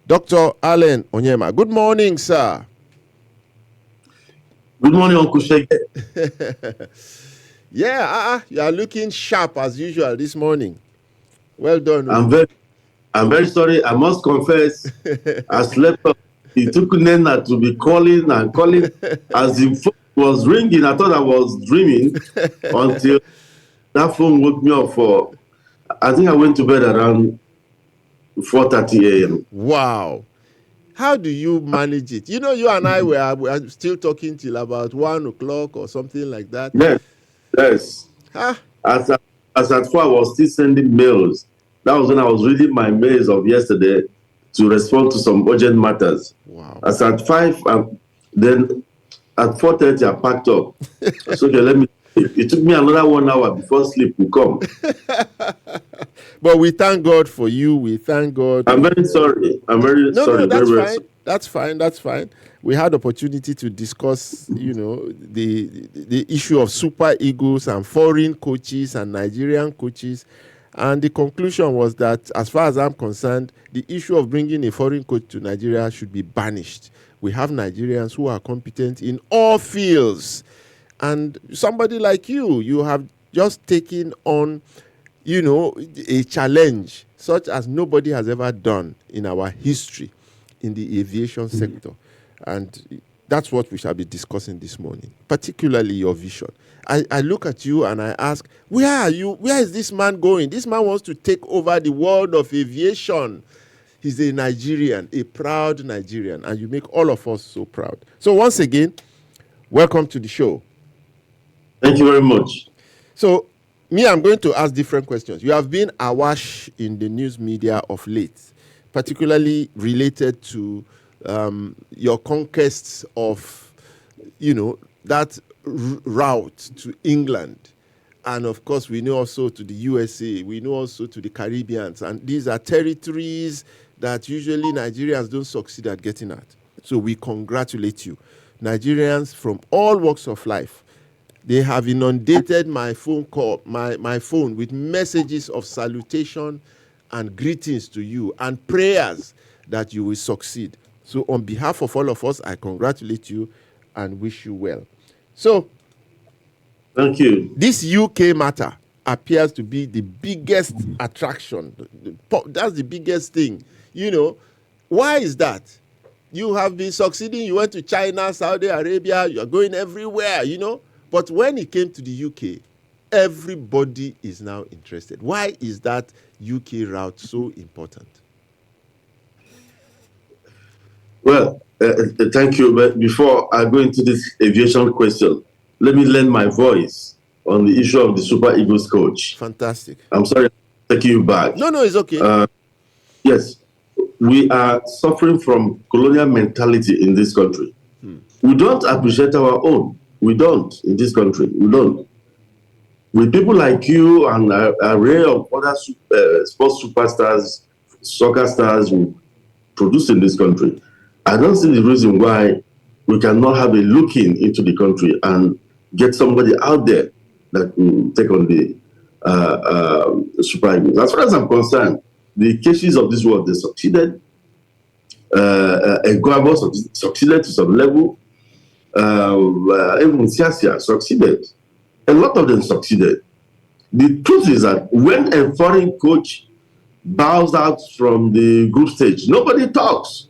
Dr. Alan Onyema. Good morning, sir. Good morning, Uncle Shege. Yeah, you are looking sharp as usual this morning. Well done. I'm very sorry. I must confess, I slept up. It took Nena to be calling and calling. As the phone was ringing, I thought I was dreaming until that phone woke me up for, I think I went to bed around 4:30 a.m. Wow. How do you manage it? You know, you and I were still talking till about 1 o'clock or something like that. Yes. Huh? As at 4, I was still sending mails. That was when I was reading my mails of yesterday to respond to some urgent matters. Wow. As at 5, then at 4:30, I packed up. So okay, let me. It took me another 1 hour before sleep would come. But we thank God for you. We thank God. I'm very sorry. I'm very sorry. No, that's very, fine. sorry. That's fine. We had opportunity to discuss, the issue of super egos and foreign coaches and Nigerian coaches. And the conclusion was that, as far as I'm concerned, the issue of bringing a foreign coach to Nigeria should be banished. We have Nigerians who are competent in all fields. And somebody like you have just taken on, a challenge such as nobody has ever done in our history in the aviation sector. And that's what we shall be discussing this morning, particularly your vision. I look at you and I ask, where are you? Where is this man going? This man wants to take over the world of aviation. He's a Nigerian, a proud Nigerian, and you make all of us so proud. So once again, welcome to the show. Thank you very much. So, I'm going to ask different questions. You have been awash in the news media of late, particularly related to your conquests of, that route to England. And of course, we know also to the USA, we know also to the Caribbeans. And these are territories that usually Nigerians don't succeed at getting at. So we congratulate you. Nigerians from all walks of life, they have inundated my phone with messages of salutation and greetings to you and prayers that you will succeed. So on behalf of all of us, I congratulate you and wish you well. So, thank you. This UK matter appears to be the biggest attraction. That's the biggest thing. Why is that? You have been succeeding. You went to China, Saudi Arabia. You are going everywhere, But when it came to the UK, everybody is now interested. Why is that UK route so important? Well, thank you. But before I go into this aviation question, let me lend my voice on the issue of the Super Eagles coach. Fantastic. I'm sorry, taking you back. No, it's okay. Yes, we are suffering from colonial mentality in this country. We don't appreciate our own. We don't in this country. We don't. With people like you and an array of other sports superstars, soccer stars who produce in this country, I don't see the reason why we cannot have a look into the country and get somebody out there that will take on the Super Eagles. As far as I'm concerned, the cases of this world, they succeeded. Eguavo succeeded to some level. Even Siasia succeeded. A lot of them succeeded. The truth is that when a foreign coach bows out from the group stage, nobody talks.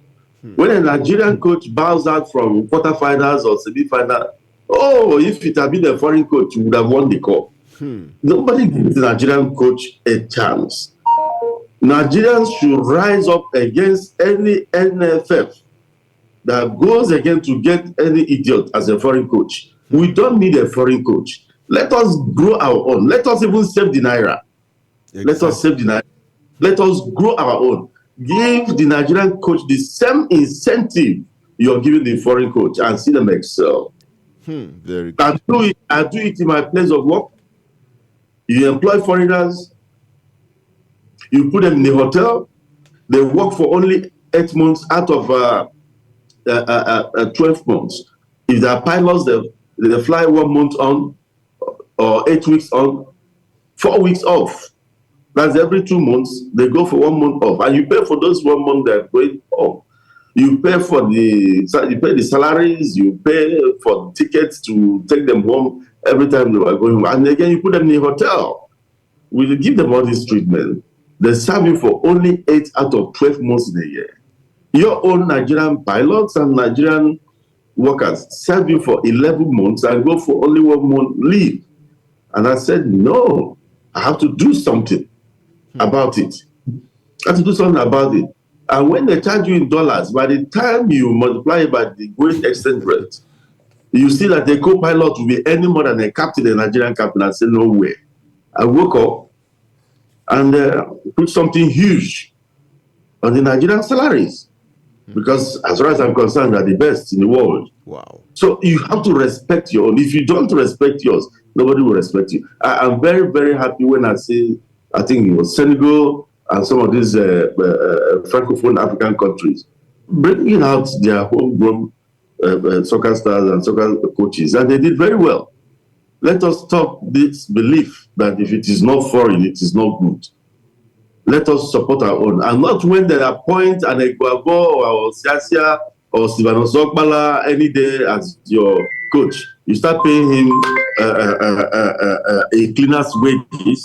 When a Nigerian coach bows out from quarterfinals or semi-final, if it had been a foreign coach, you would have won the cup. Nobody gives the Nigerian coach a chance. Nigerians should rise up against any NFF that goes again to get any idiot as a foreign coach. We don't need a foreign coach. Let us grow our own. Let us even save the Naira. Exactly. Let us save the Naira. Let us grow our own. Give the Nigerian coach the same incentive you're giving the foreign coach and see them excel. Very good. I do it in my place of work. You employ foreigners. You put them in the hotel. They work for only 8 months out of 12 months. If they are pilots, they fly 1 month on or 8 weeks on, 4 weeks off. That's every 2 months, they go for 1 month off. And you pay for those 1 month they're going off. You pay the salaries, you pay for tickets to take them home every time they were going home. And again, you put them in a hotel. We give them all this treatment. They serve you for only 8 out of 12 months in a year. Your own Nigerian pilots and Nigerian workers serve you for 11 months and go for only 1 month leave. And I said, no, I have to do something about it. I have to do something about it. And when they charge you in dollars, by the time you multiply it by the going exchange rate, you see that the co-pilot will be earning more than a captain, a Nigerian captain. I said, no way. I woke up and put something huge on the Nigerian salaries. Because as far as I'm concerned, they're the best in the world. Wow. So you have to respect your own. If you don't respect yours, nobody will respect you. I'm very, very happy when I see, I think it was Senegal and some of these Francophone African countries bringing out their homegrown soccer stars and soccer coaches. And they did very well. Let us stop this belief that if it is not foreign, it is not good. Let us support our own, and not when they appoint an Eguabo or Siasia or Sivano Sokbala any day as your coach. You start paying him a cleaner's wages.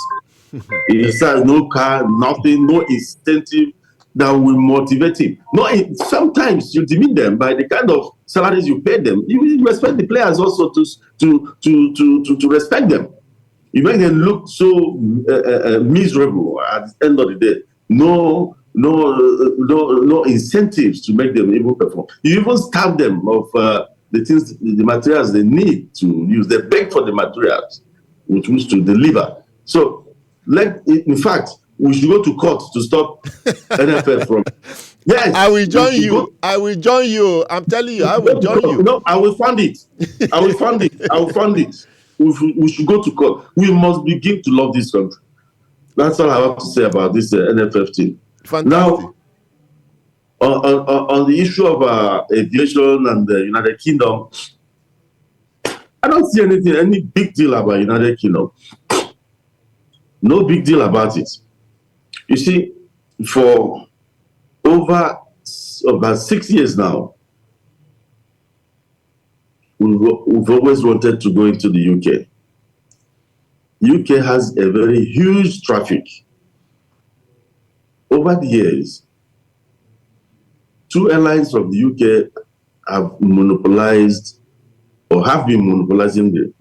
He says no car, nothing, no incentive that will motivate him. No, sometimes you demean them by the kind of salaries you pay them. You respect the players also to respect them. You make them look so miserable at the end of the day. No incentives to make them even perform. You even starve them of the things, the materials they need to use. They beg for the materials which wish to deliver. So, in fact, we should go to court to stop NFL from. Yes, I will join you. I will join you. I'm telling you, I will join you. No, I will fund it. I will fund it. I will fund it. We should go to court. We must begin to love this country. That's all I have to say about this NFF thing. Fantastic. Now, on the issue of aviation and the United Kingdom, I don't see any big deal about United Kingdom. No big deal about it. You see, for over about 6 years now, we've always wanted to go into the UK. UK has a very huge traffic. Over the years, 2 airlines from the UK have monopolized or have been monopolizing the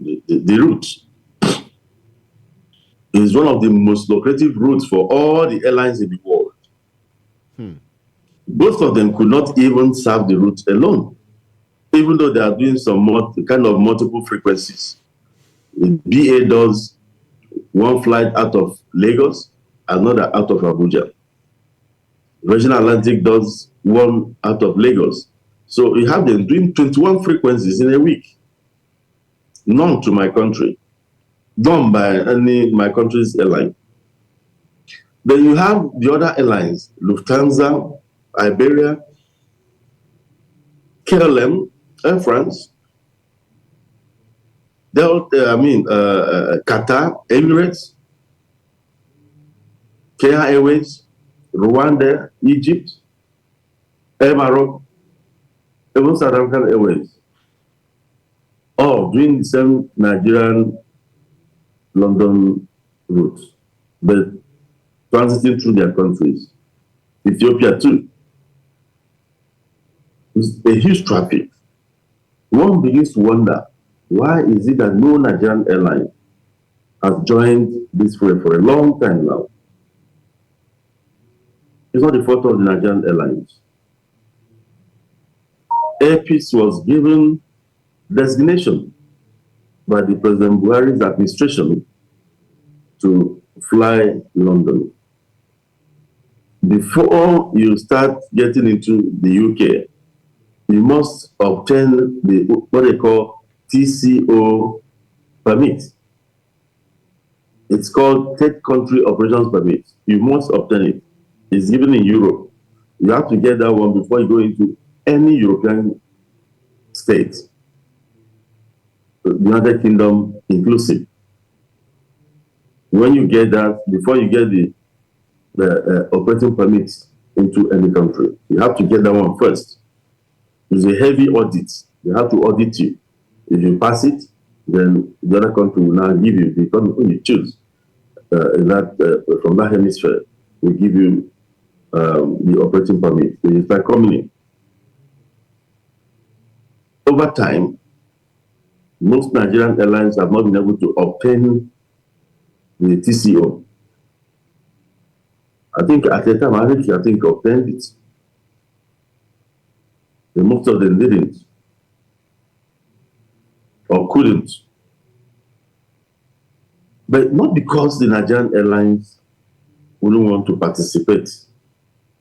route. It is one of the most lucrative routes for all the airlines in the world. Both of them could not even serve the route alone, even though they are doing some kind of multiple frequencies. BA does one flight out of Lagos, another out of Abuja. Virgin Atlantic does one out of Lagos. So you have them doing 21 frequencies in a week. None to my country, done by any my country's airline. Then you have the other airlines, Lufthansa, Iberia, KLM, Air France, Qatar, Emirates, Kenya Airways, Rwanda, Egypt, Air Maroc, even South African Airways, all doing the same Nigerian London route, but transiting through their countries. Ethiopia too. It's a huge traffic. One begins to wonder, why is it that no Nigerian airline has joined this fray for a long time now? It's not the fault of the Nigerian airlines. Airpeace was given designation by the President Buhari's administration to fly London. Before you start getting into the UK, you must obtain what they call C.E.O. permit. It's called Third Country Operations Permit. You must obtain it. It's given in Europe. You have to get that one before you go into any European state, United Kingdom inclusive. When you get that, before you get the the operating permits into any country. You have to get that one first. It's a heavy audit. They have to audit you. If you pass it, then the other country will now give you, the country you choose from that hemisphere will give you the operating permit. You start coming in. Over time, most Nigerian airlines have not been able to obtain the TCO. I think at the time, I think obtained it. And most of them didn't or couldn't. But not because the Nigerian airlines wouldn't want to participate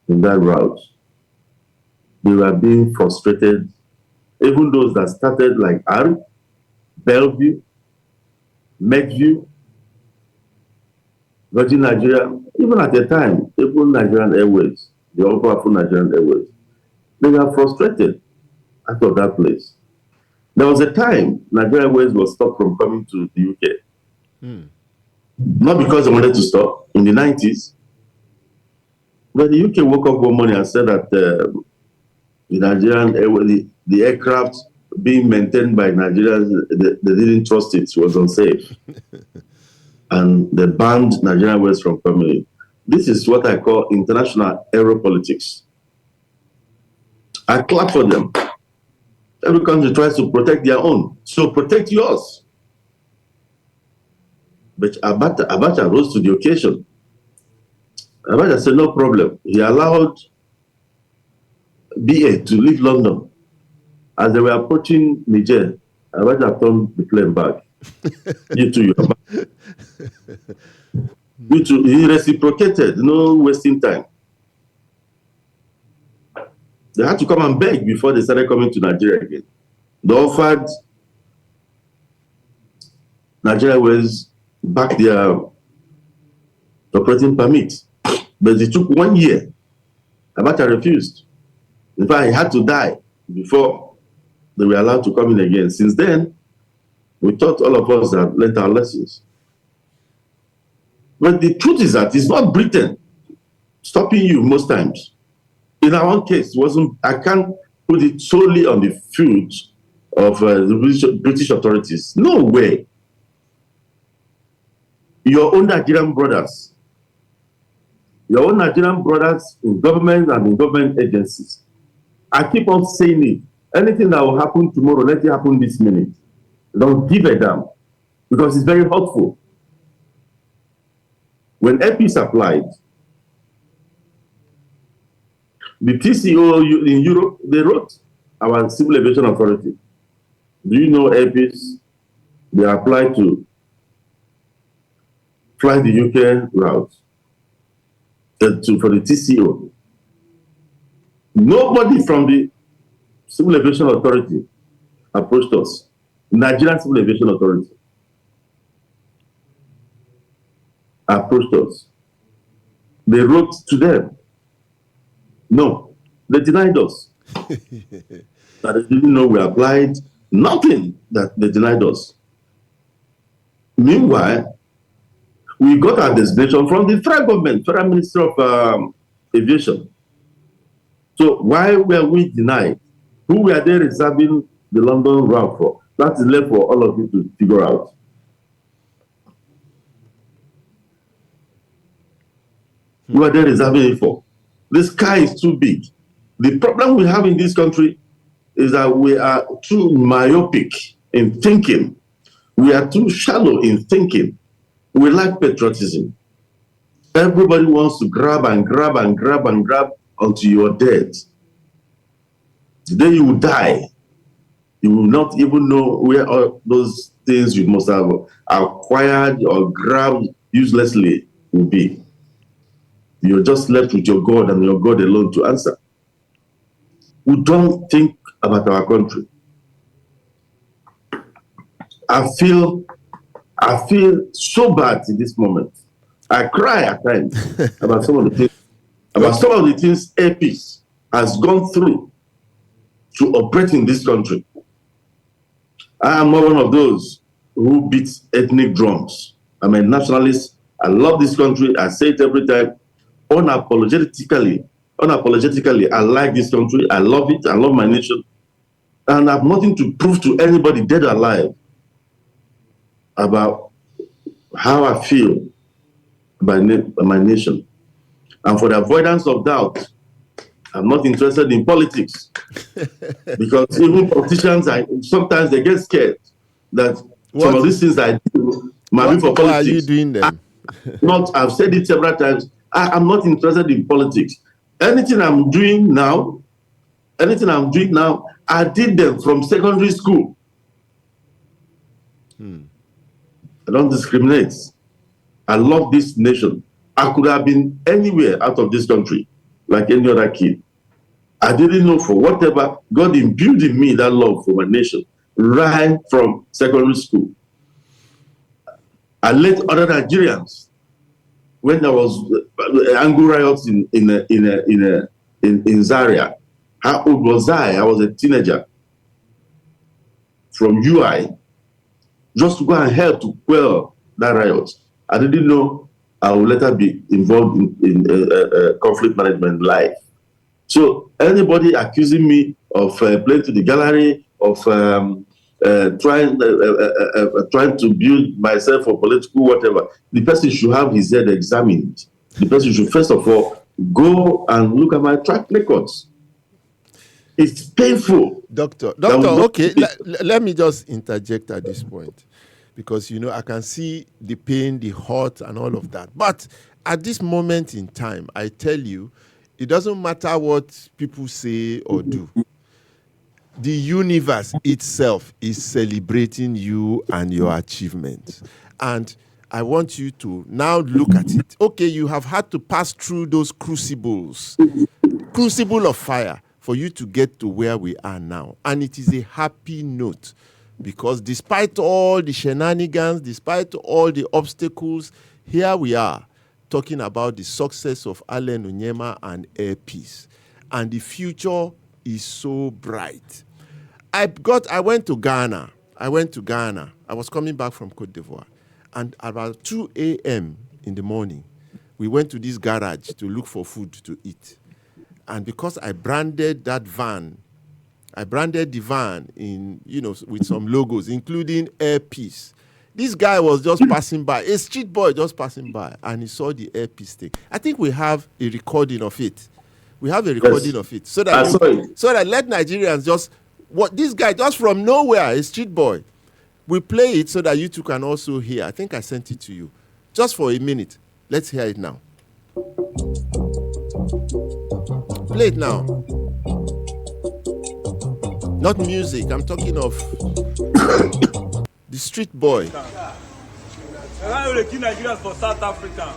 in that route. They were being frustrated. Even those that started like ARM, Bellevue, Medview, Virgin Nigeria, even at the time, even Nigerian Airways, the all powerful Nigerian Airways, they were frustrated out of that place. There was a time Nigerian Airways was stopped from coming to the UK. Not because they wanted to stop in the 90s, but the UK woke up one morning and said that the Nigerian Airways, the aircraft being maintained by Nigerians, they didn't trust it was unsafe. And they banned Nigerian Airways from coming. This is what I call international aeropolitics. I clap for them. Every country tries to protect their own, so protect yours. But Abacha rose to the occasion. Abacha said no problem. He allowed BA to leave London. As they were approaching Niger, Abacha turned the plane back. He reciprocated, no wasting time. They had to come and beg before they started coming to Nigeria again. They offered Nigeria Airways back their operating permit, but it took 1 year. Abacha refused. In fact, he had to die before they were allowed to come in again. Since then, we thought all of us had learned our lessons. But the truth is that it's not Britain stopping you most times. In our own case, I can't put it solely on the foot of the British authorities. No way. Your own Nigerian brothers in government and in government agencies. I keep on saying it. Anything that will happen tomorrow, let it happen this minute. Don't give a damn, because it's very hurtful. When Airpeace applied, the TCO in Europe, they wrote our Civil Aviation Authority. Do you know Airpeace? They applied to fly the UK route for the TCO. Nobody from the Civil Aviation Authority approached us. Nigerian Civil Aviation Authority approached us. They wrote to them. No, they denied us. That they didn't know we applied. Nothing that they denied us. Meanwhile, we got our designation from the federal government, Federal Ministry of Aviation. So why were we denied? Who were they reserving the London route for? That is left for all of you to figure out. Who are they reserving it for? The sky is too big. The problem we have in this country is that we are too myopic in thinking. We are too shallow in thinking. We lack patriotism. Everybody wants to grab and grab and grab and grab until you're dead. The day you will die, you will not even know where all those things you must have acquired or grabbed uselessly will be. You're just left with your God and your God alone to answer. We don't think about our country. I feel so bad in this moment. I cry at times about some of the things Airpeace has gone through to operate in this country. I am not one of those who beats ethnic drums. I'm a nationalist. I love this country. I say it every time. unapologetically, I like this country, I love it, I love my nation, and I have nothing to prove to anybody, dead or alive, about how I feel about my nation. And for the avoidance of doubt, I'm not interested in politics. Because even politicians, sometimes they get scared that some of these things I do might be for politics. Why are you doing them? I've said it several times. I'm not interested in politics. Anything I'm doing now, I did them from secondary school. I don't discriminate. I love this nation. I could have been anywhere out of this country, like any other kid. I didn't know, for whatever, God imbued in me that love for my nation right from secondary school. I led other Nigerians when there was angry riots in Zaria. How old was I? I was a teenager from UI, just to go and help to quell that riot. I didn't know I would later be involved in conflict management life. So anybody accusing me of playing to the gallery, of trying to build myself for political whatever, the person should have his head examined. The person should first of all go and look at my track records. It's painful. Doctor, okay, let me just interject at this point, because, I can see the pain, the hurt, and all of that. But at this moment in time, I tell you, it doesn't matter what people say or do. The universe itself is celebrating you and your achievements. And I want you to now look at it. Okay, you have had to pass through those crucible of fire for you to get to where we are now. And it is a happy note, because despite all the shenanigans, despite all the obstacles, here we are talking about the success of Onyema and Airpeace. And the future is so bright. I went to Ghana. I was coming back from Côte d'Ivoire. And about 2 a.m. in the morning, we went to this garage to look for food to eat. And because I branded the van in, with some logos, including Airpeace. This guy was just passing by, a street boy just passing by, and he saw the Airpeace thing. I think we have a recording of it. So that let Nigerians this guy just from nowhere, a street boy. We play it so that you two can also hear. I think I sent it to you. Just for a minute. Let's hear it now. Play it now. Not music. I'm talking of the street boy. The key Nigerians for South Africa.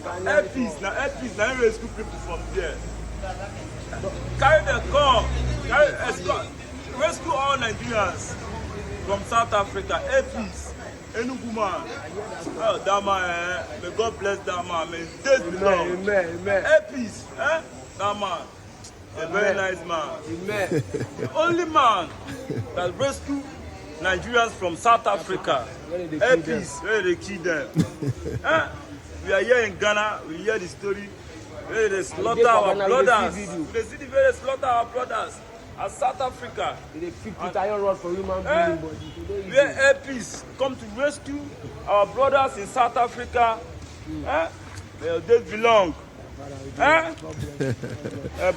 Airpeace, now rescue people from there. Carry the car, escort, rescue all Nigerians from South Africa. Airpeace, Enugu man. Oh, that man, may God bless that man. May days be long. Amen. Airpeace, that man, a very nice man. Amen. The only man that rescue Nigerians from South Africa. Airpeace, where they kill them. We are here in Ghana, we hear the story. Where they slaughter our brothers. They see the way they slaughter our brothers. At South Africa. They fit iron rod for human being body. Where Airpeace come to rescue our brothers in South Africa. Their days belong.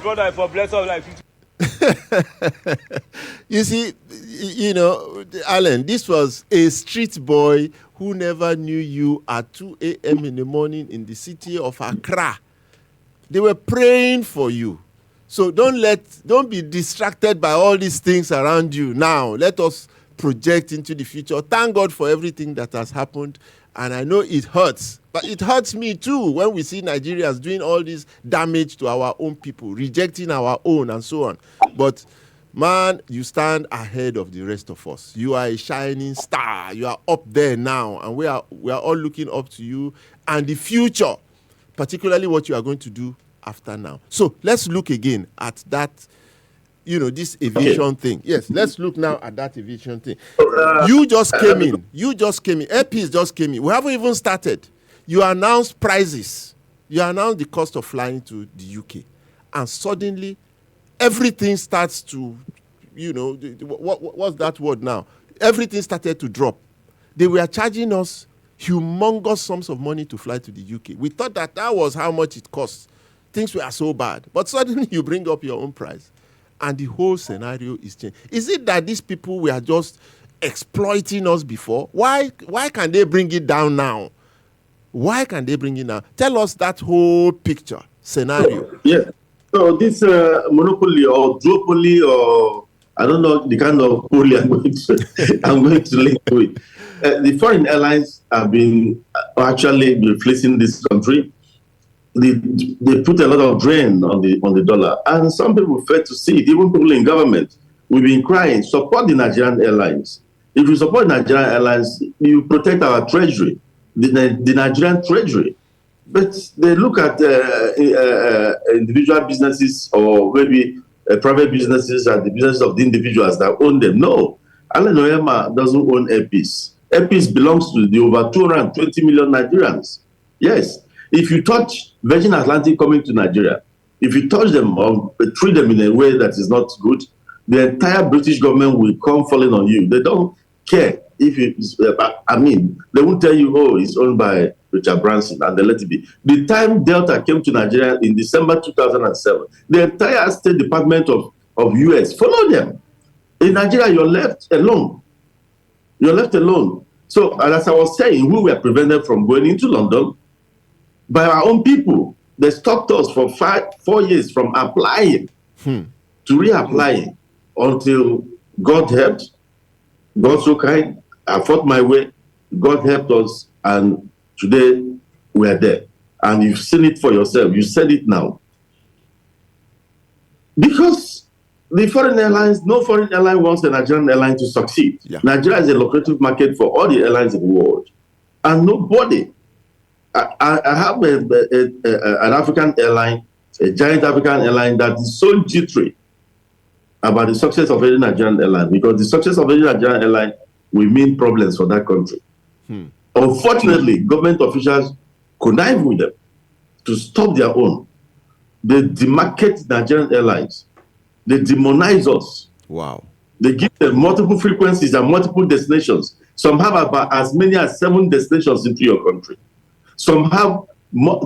Brother, for bless us like You see, Alan, this was a street boy who never knew you at 2 a.m. in the morning in the city of Accra. They were praying for you. So don't be distracted by all these things around you now. Let us project into the future. Thank God for everything that has happened. And I know it hurts. But it hurts me too when we see Nigerians doing all this damage to our own people, rejecting our own and so on. But man, you stand ahead of the rest of us. You are a shining star. You are up there now. And we are all looking up to you and the future, particularly what you are going to do after now. So let's look again at that, this aviation thing. Yes, let's look now at that aviation thing. You just came in. Airpeace just came in. We haven't even started. You announced prices. You announce the cost of flying to the UK, and suddenly everything starts to, what's that word now? Everything started to drop. They were charging us humongous sums of money to fly to the UK. We thought that was how much it costs. Things were so bad. But suddenly you bring up your own price, and the whole scenario is changed. Is it that these people were just exploiting us before? Why can they bring it down now? Why can they bring it down? Tell us that whole picture, scenario. Yeah. So this monopoly or duopoly, or I don't know the kind of poly I'm going to link to it. The foreign airlines have been actually replacing this country. They put a lot of drain on the dollar, and some people fail to see it. Even people in government, we've been crying, support the Nigerian airlines. If you support Nigerian airlines, you protect our treasury, the Nigerian treasury. But they look at individual businesses, or maybe private businesses, and the businesses of the individuals that own them. No, Onyema doesn't own Airpeace. Airpeace belongs to the over 220 million Nigerians. Yes. If you touch Virgin Atlantic coming to Nigeria, if you touch them or treat them in a way that is not good, the entire British government will come falling on you. They don't care if it's, they won't tell you, oh, it's owned by Richard Branson, and they let it be. The time Delta came to Nigeria in December 2007, the entire State Department of US followed them. In Nigeria, you're left alone. You're left alone. So, as I was saying, we were prevented from going into London by our own people. They stopped us for 4 years from applying to reapplying until God helped. God so kind. I fought my way. God helped us, and today we are there. And you've seen it for yourself. You said it now. Because the foreign airlines, no foreign airline wants the Nigerian airline to succeed. Yeah. Nigeria is a lucrative market for all the airlines in the world. And nobody. I have an African airline, a giant African airline that is so jittery about the success of any Nigerian airline, because the success of any Nigerian airline will mean problems for that country. Unfortunately, government officials connive with them to stop their own. They demarcate Nigerian airlines. They demonize us. Wow. They give them multiple frequencies and multiple destinations. Some have about as many as 7 destinations into your country. Some have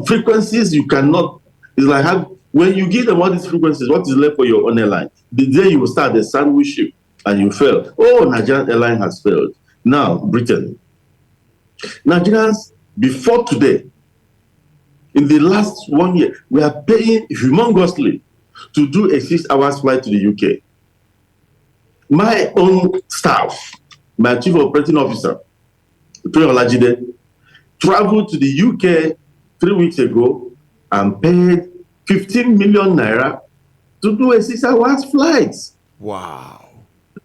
frequencies you cannot. It's like when you give them all these frequencies, what is left for your own airline? The day you will start the sandwich ship and you fail. Oh, Nigerian airline has failed. Now, Britain. Nigerians, before today, in the last 1 year, we are paying humongously to do a 6 hours flight to the UK. My own staff, my chief operating officer, Olajide, traveled to the UK 3 weeks ago and paid 15 million naira to do a 6 hours flight. Wow.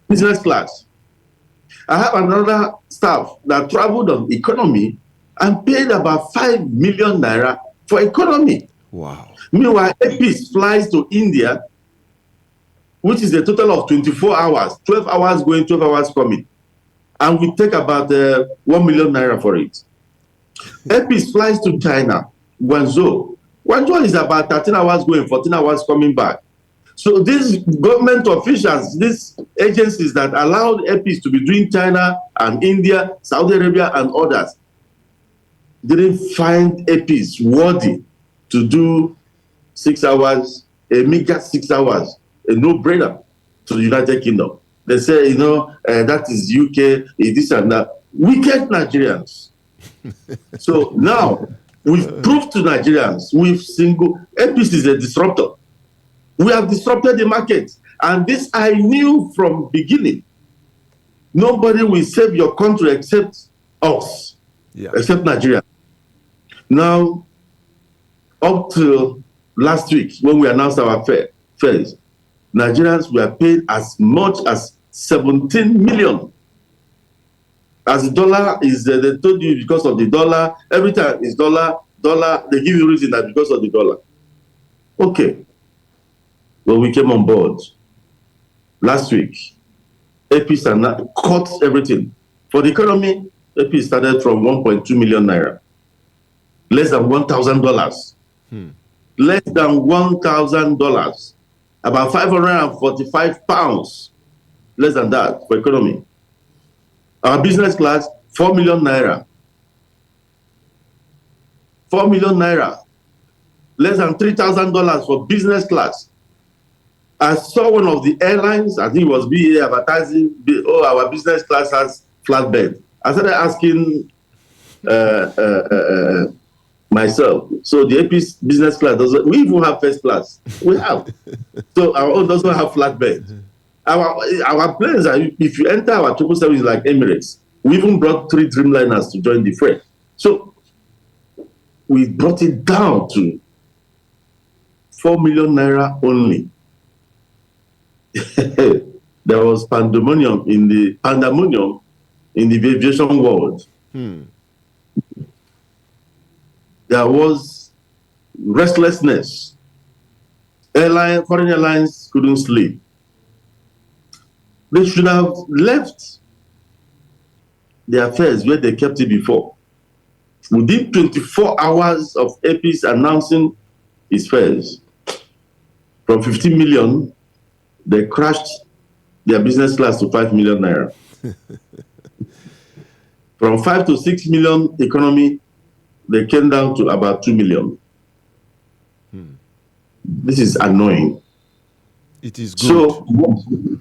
Business class. I have another staff that traveled on economy and paid about 5 million naira for economy. Wow. Meanwhile, Airpeace flies to India, which is a total of 24 hours, 12 hours going, 12 hours coming. And we take about 1 million naira for it. Airpeace flies to China, Guangzhou. Guangzhou is about 13 hours going, 14 hours coming back. So these government officials, these agencies that allowed Airpeace to be doing China and India, Saudi Arabia and others, didn't find Airpeace worthy to do 6 hours, a meager 6 hours, a no-brainer to the United Kingdom. They say, that is UK, this and that. Wicked Nigerians. So now, we've proved to Nigerians, Airpeace is a disruptor. We have disrupted the market. And this I knew from beginning. Nobody will save your country except us, except Nigeria. Now, up to last week, when we announced our fares, Nigerians were paid as much as 17 million. As the dollar is, they told you because of the dollar, every time it's dollar, they give you reason that because of the dollar. Okay. Well, we came on board last week. Airpeace cut everything. For the economy, Airpeace started from 1.2 million naira. Less than $1,000 Less than $1,000, about £545, less than that for economy. Our business class, 4 million naira. 4 million naira. Less than $3,000 for business class. I saw one of the airlines, I think it was BA, advertising, oh, our business class has flatbed. I started asking myself, so the Airpeace business class doesn't, we even have first class. We have. So our own doesn't have flatbed. Our planes are, if you enter our 777 is like Emirates. We even brought 3 Dreamliners to join the fray. So we brought it down to 4 million naira only. There was pandemonium in the aviation world. There was restlessness. Foreign airlines couldn't sleep. They should have left the affairs where they kept it before. Within 24 hours of Airpeace announcing its fares, from 15 million, they crashed their business class to 5 million naira. From 5 to 6 million economy, they came down to about 2 million. This is annoying. It is good. So,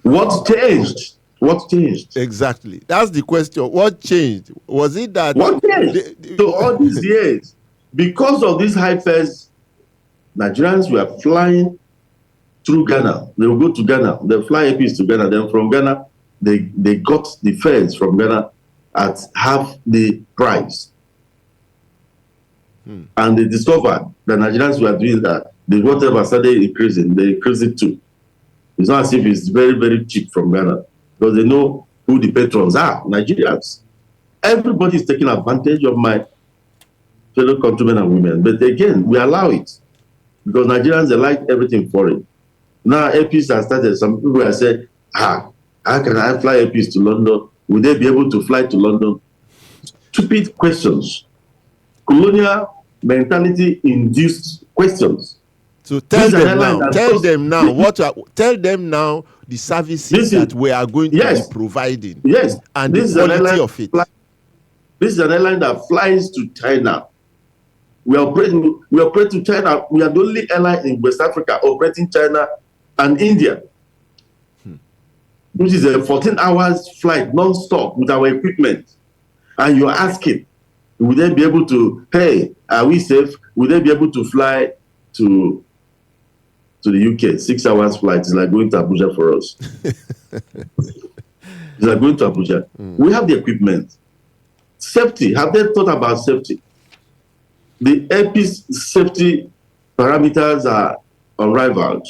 what changed? What changed? Exactly. That's the question. What changed? Was it that... What changed? So all these years, because of these high fares, Nigerians were flying through Ghana. They will go to Ghana. They fly Airpeace to Ghana. Then from Ghana, they got the fares from Ghana at half the price. And they discovered that Nigerians were doing that. The whatever started increasing. They increased it too. It's not as if it's very, very cheap from Ghana, because they know who the patrons are, Nigerians. Everybody is taking advantage of my fellow countrymen and women. But again, we allow it, because Nigerians, they like everything foreign. Now, Airpeace has started. Some people have said, how can I fly Airpeace to London? Will they be able to fly to London? Stupid questions. Colonial mentality induced questions. So tell them now. Tell them now the services that we are going to be providing. Yes. And the quality of it. This is an airline that flies to China. We operate to China. We are the only airline in West Africa operating China and India, which is a 14 hours flight non-stop with our equipment. And you're asking, will they be able to, hey, are we safe? Will they be able to fly to the UK? 6 hours flight is like going to Abuja for us. It's like going to Abuja. We have the equipment. Safety, have they thought about safety? The Airpeace safety parameters are unrivaled.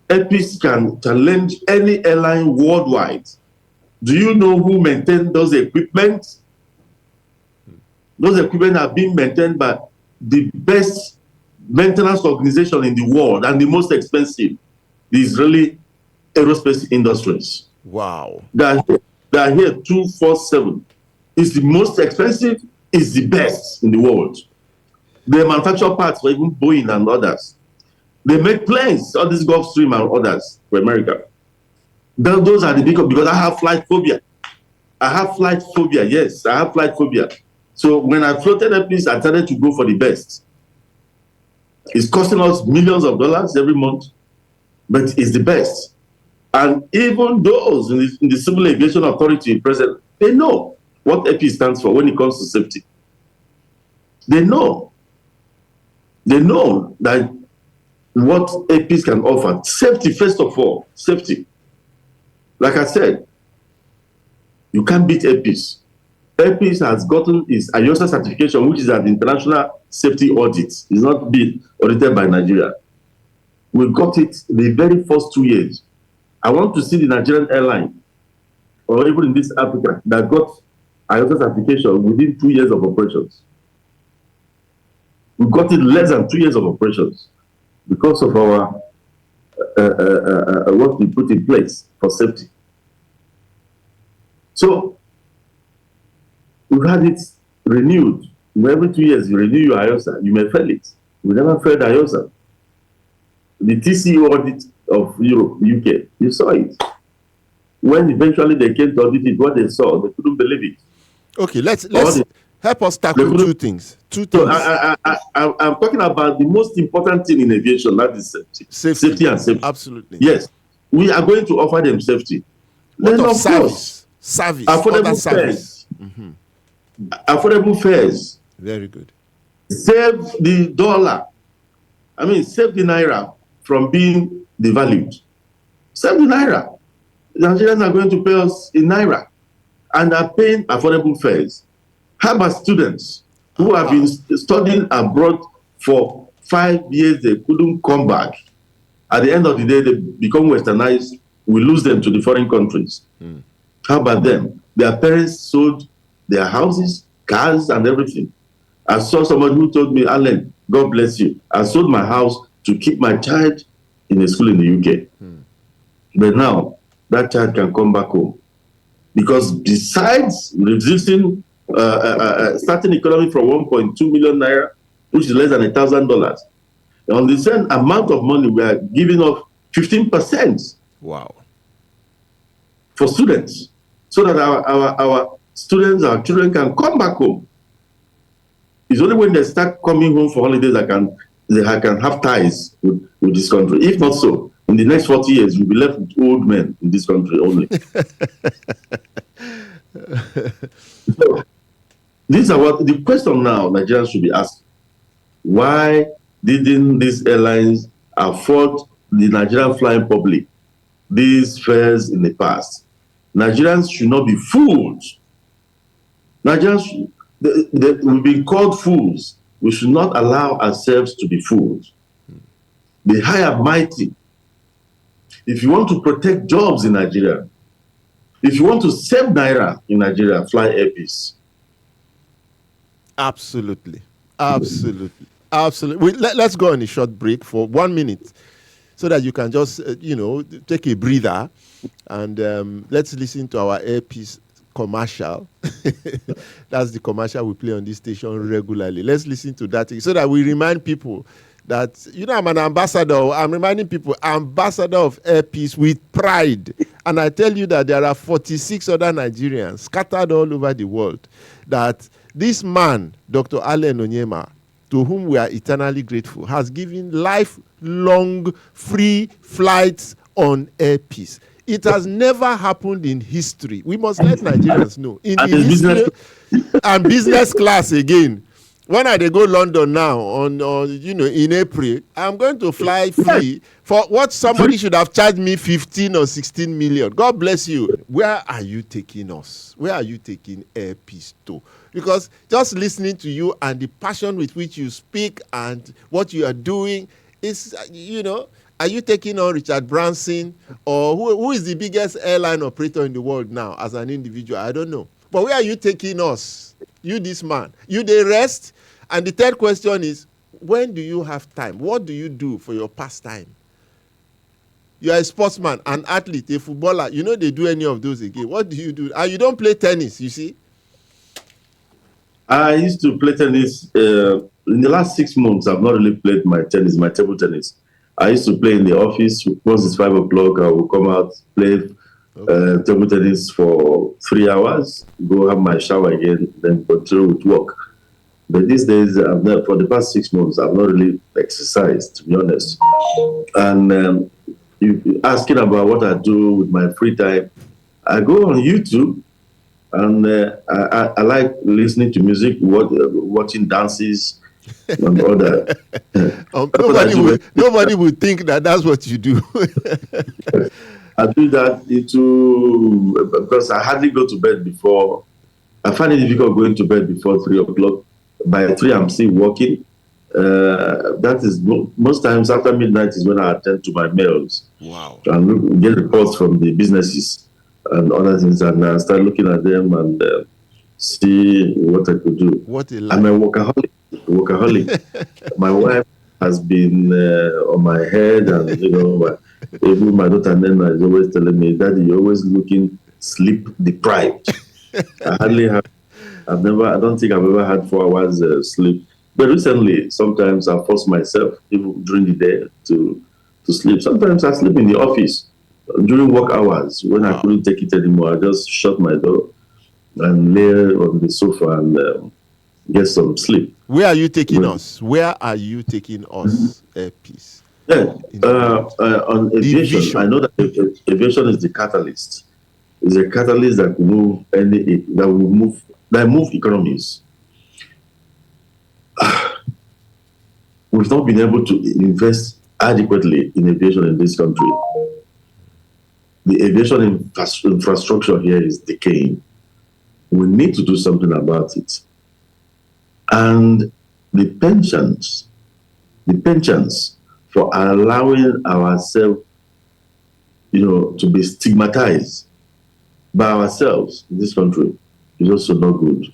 Airpeace can challenge any airline worldwide. Do you know who maintains those equipment? Those equipment are being maintained by the best maintenance organization in the world and the most expensive, the Israeli aerospace industries. Wow. They are here 24/7. It's the most expensive, it's the best in the world. They manufacture parts for even Boeing and others. They make planes, all this Gulfstream and others for America. Those are the big, because I have flight phobia. Yes, I have flight phobia. So when I floated Airpeace, I started to go for the best. It's costing us millions of dollars every month, but it's the best. And even those in the Civil Aviation Authority present, they know what Airpeace stands for when it comes to safety. They know that what Airpeace can offer. Safety, first of all, safety. Like I said, you can't beat Airpeace. Airpeace has gotten its IOSA certification, which is an international safety audit. It's not been audited by Nigeria. We got it the very first 2 years. I want to see the Nigerian airline, or even in this Africa, that got IOSA certification within 2 years of operations. We got it less than 2 years of operations because of our what we put in place for safety. So we've had it renewed. Every 2 years, you renew your IOSA, you may fail it. We never failed IOSA. The TCO audit of Europe, UK, you saw it. When eventually they came to audit it, what they saw, they couldn't believe it. Okay, let's help us tackle two things. Two So things. I'm talking about the most important thing in aviation, that is safety. Safety and safety. Absolutely. Yes. We are going to offer them safety. What then, of service? Service. Affordable fares. Mm-hmm. Affordable fares. Very good. Save the dollar. I mean, save the naira from being devalued. Save the naira. The Nigerians are going to pay us in naira and are paying affordable fares. How about students who have been studying abroad for 5 years, they couldn't come back? At the end of the day, they become westernized. We lose them to the foreign countries. How about them? Their parents sold their houses, cars, and everything. I saw somebody who told me, Alan, God bless you, I sold my house to keep my child in a school in the UK. But now, that child can come back home. Because besides reducing, starting economy from 1.2 million naira, which is less than $1,000, on the same amount of money, we are giving up 15%. Wow. For students, so that our students, our children can come back home. It's only when they start coming home for holidays that they can have ties with this country. If not so, in the next 40 years, we'll be left with old men in this country only. So, these are what the question now Nigerians should be asked. Why didn't these airlines afford the Nigerian flying public these fares in the past? Nigerians should not be fooled. Nigerians, we've been called fools. We should not allow ourselves to be fooled. The high and mighty. If you want to protect jobs in Nigeria, if you want to save Naira in Nigeria, fly Airpeace. Absolutely. Absolutely. Absolutely. Let's go on a short break for 1 minute so that you can just, take a breather and let's listen to our Airpeace commercial. That's the commercial we play on this station regularly. Let's listen to that so that we remind people that, I'm an ambassador. I'm reminding people, ambassador of Airpeace with pride. And I tell you that there are 46 other Nigerians scattered all over the world that this man, Dr. Allen Onyema, to whom we are eternally grateful, has given lifelong free flights on Airpeace. It has never happened in history. We must let Nigerians know. In the history and business class again. When I go London now in April, I'm going to fly free for what somebody should have charged me 15 or 16 million. God bless you. Where are you taking us? Where are you taking Airpeace to? Because just listening to you and the passion with which you speak and what you are doing is, are you taking on Richard Branson or who is the biggest airline operator in the world now as an individual? I don't know. But where are you taking us? You, this man. You, the rest. And the third question is, when do you have time? What do you do for your pastime? You are a sportsman, an athlete, a footballer. They do any of those again. What do you do? You don't play tennis, you see? I used to play tennis. In the last 6 months, I've not really played my table tennis. I used to play in the office. Once it's 5 o'clock, I will come out, play table tennis for 3 hours, go have my shower again, then continue with work. But these days, for the past 6 months, I've not really exercised, to be honest. And you asking about what I do with my free time, I go on YouTube, and I like listening to music, watching dances, and all that. Nobody would think that that's what you do. I do that because I hardly go to bed before. I find it difficult going to bed before 3 o'clock. By 3, I'm still working. That is most times after midnight is when I attend to my mails. Wow. And get reports from the businesses and other things, and I start looking at them and see what I could do. What a life. I'm a workaholic. My wife has been on my head, and even my daughter Nena is always telling me, "Daddy, you're always looking sleep deprived." I don't think I've ever had 4 hours sleep. But recently, sometimes I force myself, even during the day, to sleep. Sometimes I sleep in the office during work hours. When I couldn't take it anymore, I just shut my door and lay on the sofa and get some sleep. Where are you taking us? Where are you taking us, Airpeace? Yeah, on aviation, vision. I know that aviation is the catalyst. It's a catalyst that move economies. We've not been able to invest adequately in aviation in this country. The aviation infrastructure here is decaying. We need to do something about it. And the pensions for allowing ourselves, to be stigmatized by ourselves in this country is also not good.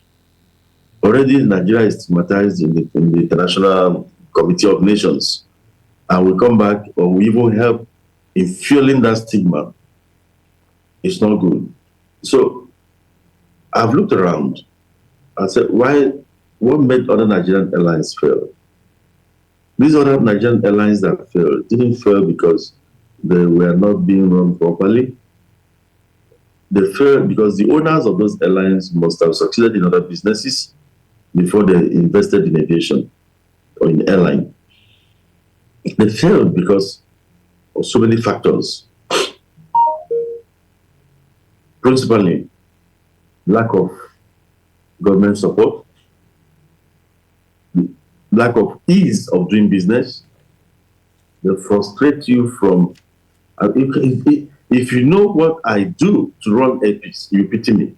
Already Nigeria is stigmatized in the International Committee of Nations, and we come back or we even help in fueling that stigma. It's not good. So I've looked around and said, what made other Nigerian airlines fail? These other Nigerian airlines that failed didn't fail because they were not being run properly. They failed because the owners of those airlines must have succeeded in other businesses before they invested in aviation or in airline. They failed because of so many factors. Principally, lack of government support, lack of ease of doing business. They frustrate you from, if you know what I do to run Airpeace, you pity me.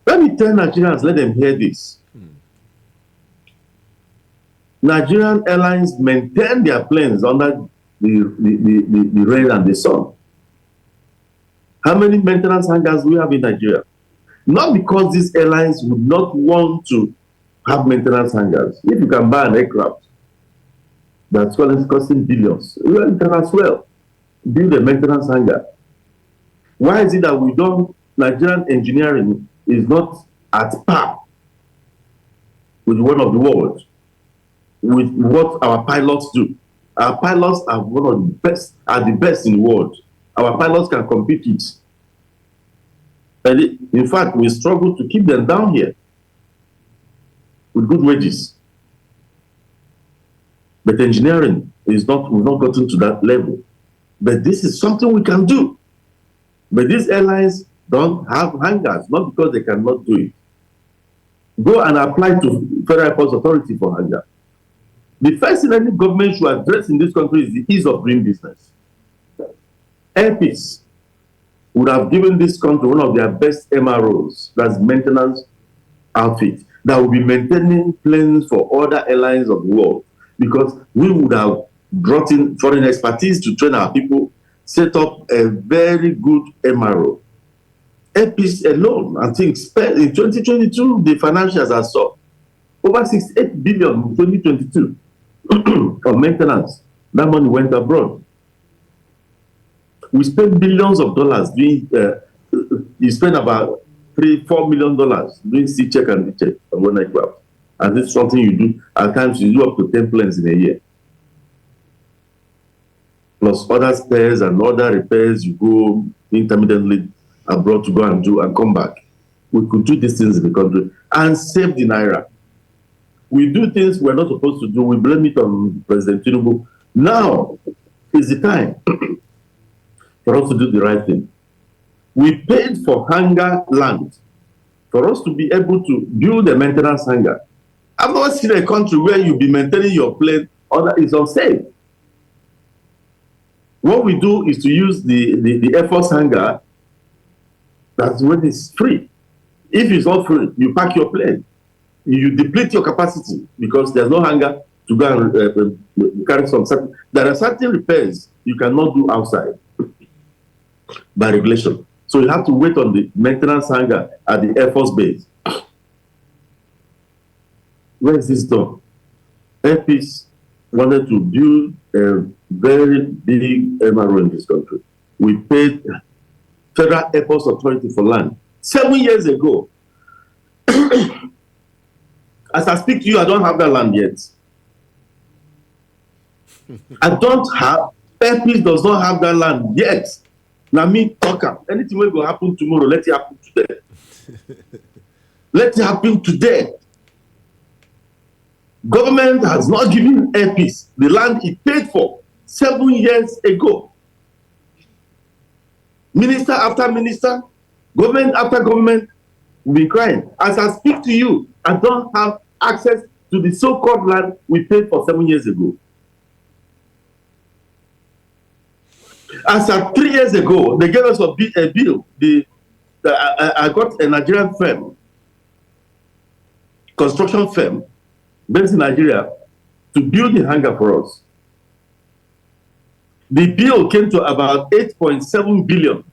Let me tell Nigerians, let them hear this. Nigerian airlines maintain their planes under the rain and the sun. How many maintenance hangars do we have in Nigeria? Not because these airlines would not want to have maintenance hangars. If you can buy an aircraft that's costing billions, you can as well build a maintenance hangar. Why is it that Nigerian engineering is not at par with one of the world, with what our pilots do? Our pilots are the best in the world. Our pilots can compete with. And in fact, we struggle to keep them down here with good wages. But engineering we've not gotten to that level. But this is something we can do. But these airlines don't have hangars, not because they cannot do it. Go and apply to Federal Airports Authority for hangar. The first thing any government should address in this country is the ease of doing business. Airpeace would have given this country one of their best MROs, that's maintenance outfit, that will be maintaining planes for other airlines of the world, because we would have brought in foreign expertise to train our people, set up a very good MRO. Airpeace alone, I think, spent in 2022, the financials I saw, over 68 billion in 2022 on maintenance. That money went abroad. We spent billions of dollars doing, you spend about $4 million doing C-check and D-check on one aircraft. And this is something you do, at times you do up to 10 planes in a year. Plus other spares and other repairs you go intermittently abroad to go and do and come back. We could do these things in the country and save the Naira. We do things we're not supposed to do. We blame it on President Tinubu. Now is the time for us to do the right thing. We paid for hangar land for us to be able to build a maintenance hangar. I've never seen a country where you'll be maintaining your plane or that is unsafe. What we do is to use the Air Force hangar. That's when it's free. If it's not free, you pack your plane. You deplete your capacity because there's no hangar to go and carry some. There are certain repairs you cannot do outside by regulation. So you have to wait on the maintenance hangar at the Air Force base. Where is this done? Airpeace wanted to build a very big MRO in this country. We paid Federal Airports Authority for land 7 years ago. As I speak to you, I don't have that land yet. I don't have, Airpeace does not have that land yet. Now me talker, anything will happen tomorrow, let it happen today. Let it happen today. Government has not given Airpeace the land it paid for 7 years ago. Minister after minister, government after government will be crying. As I speak to you, I don't have access to the so-called land we paid for 7 years ago. As of 3 years ago, they gave us a bill. I got a Nigerian firm, construction firm, based in Nigeria, to build the hangar for us. The bill came to about 8.7 billion.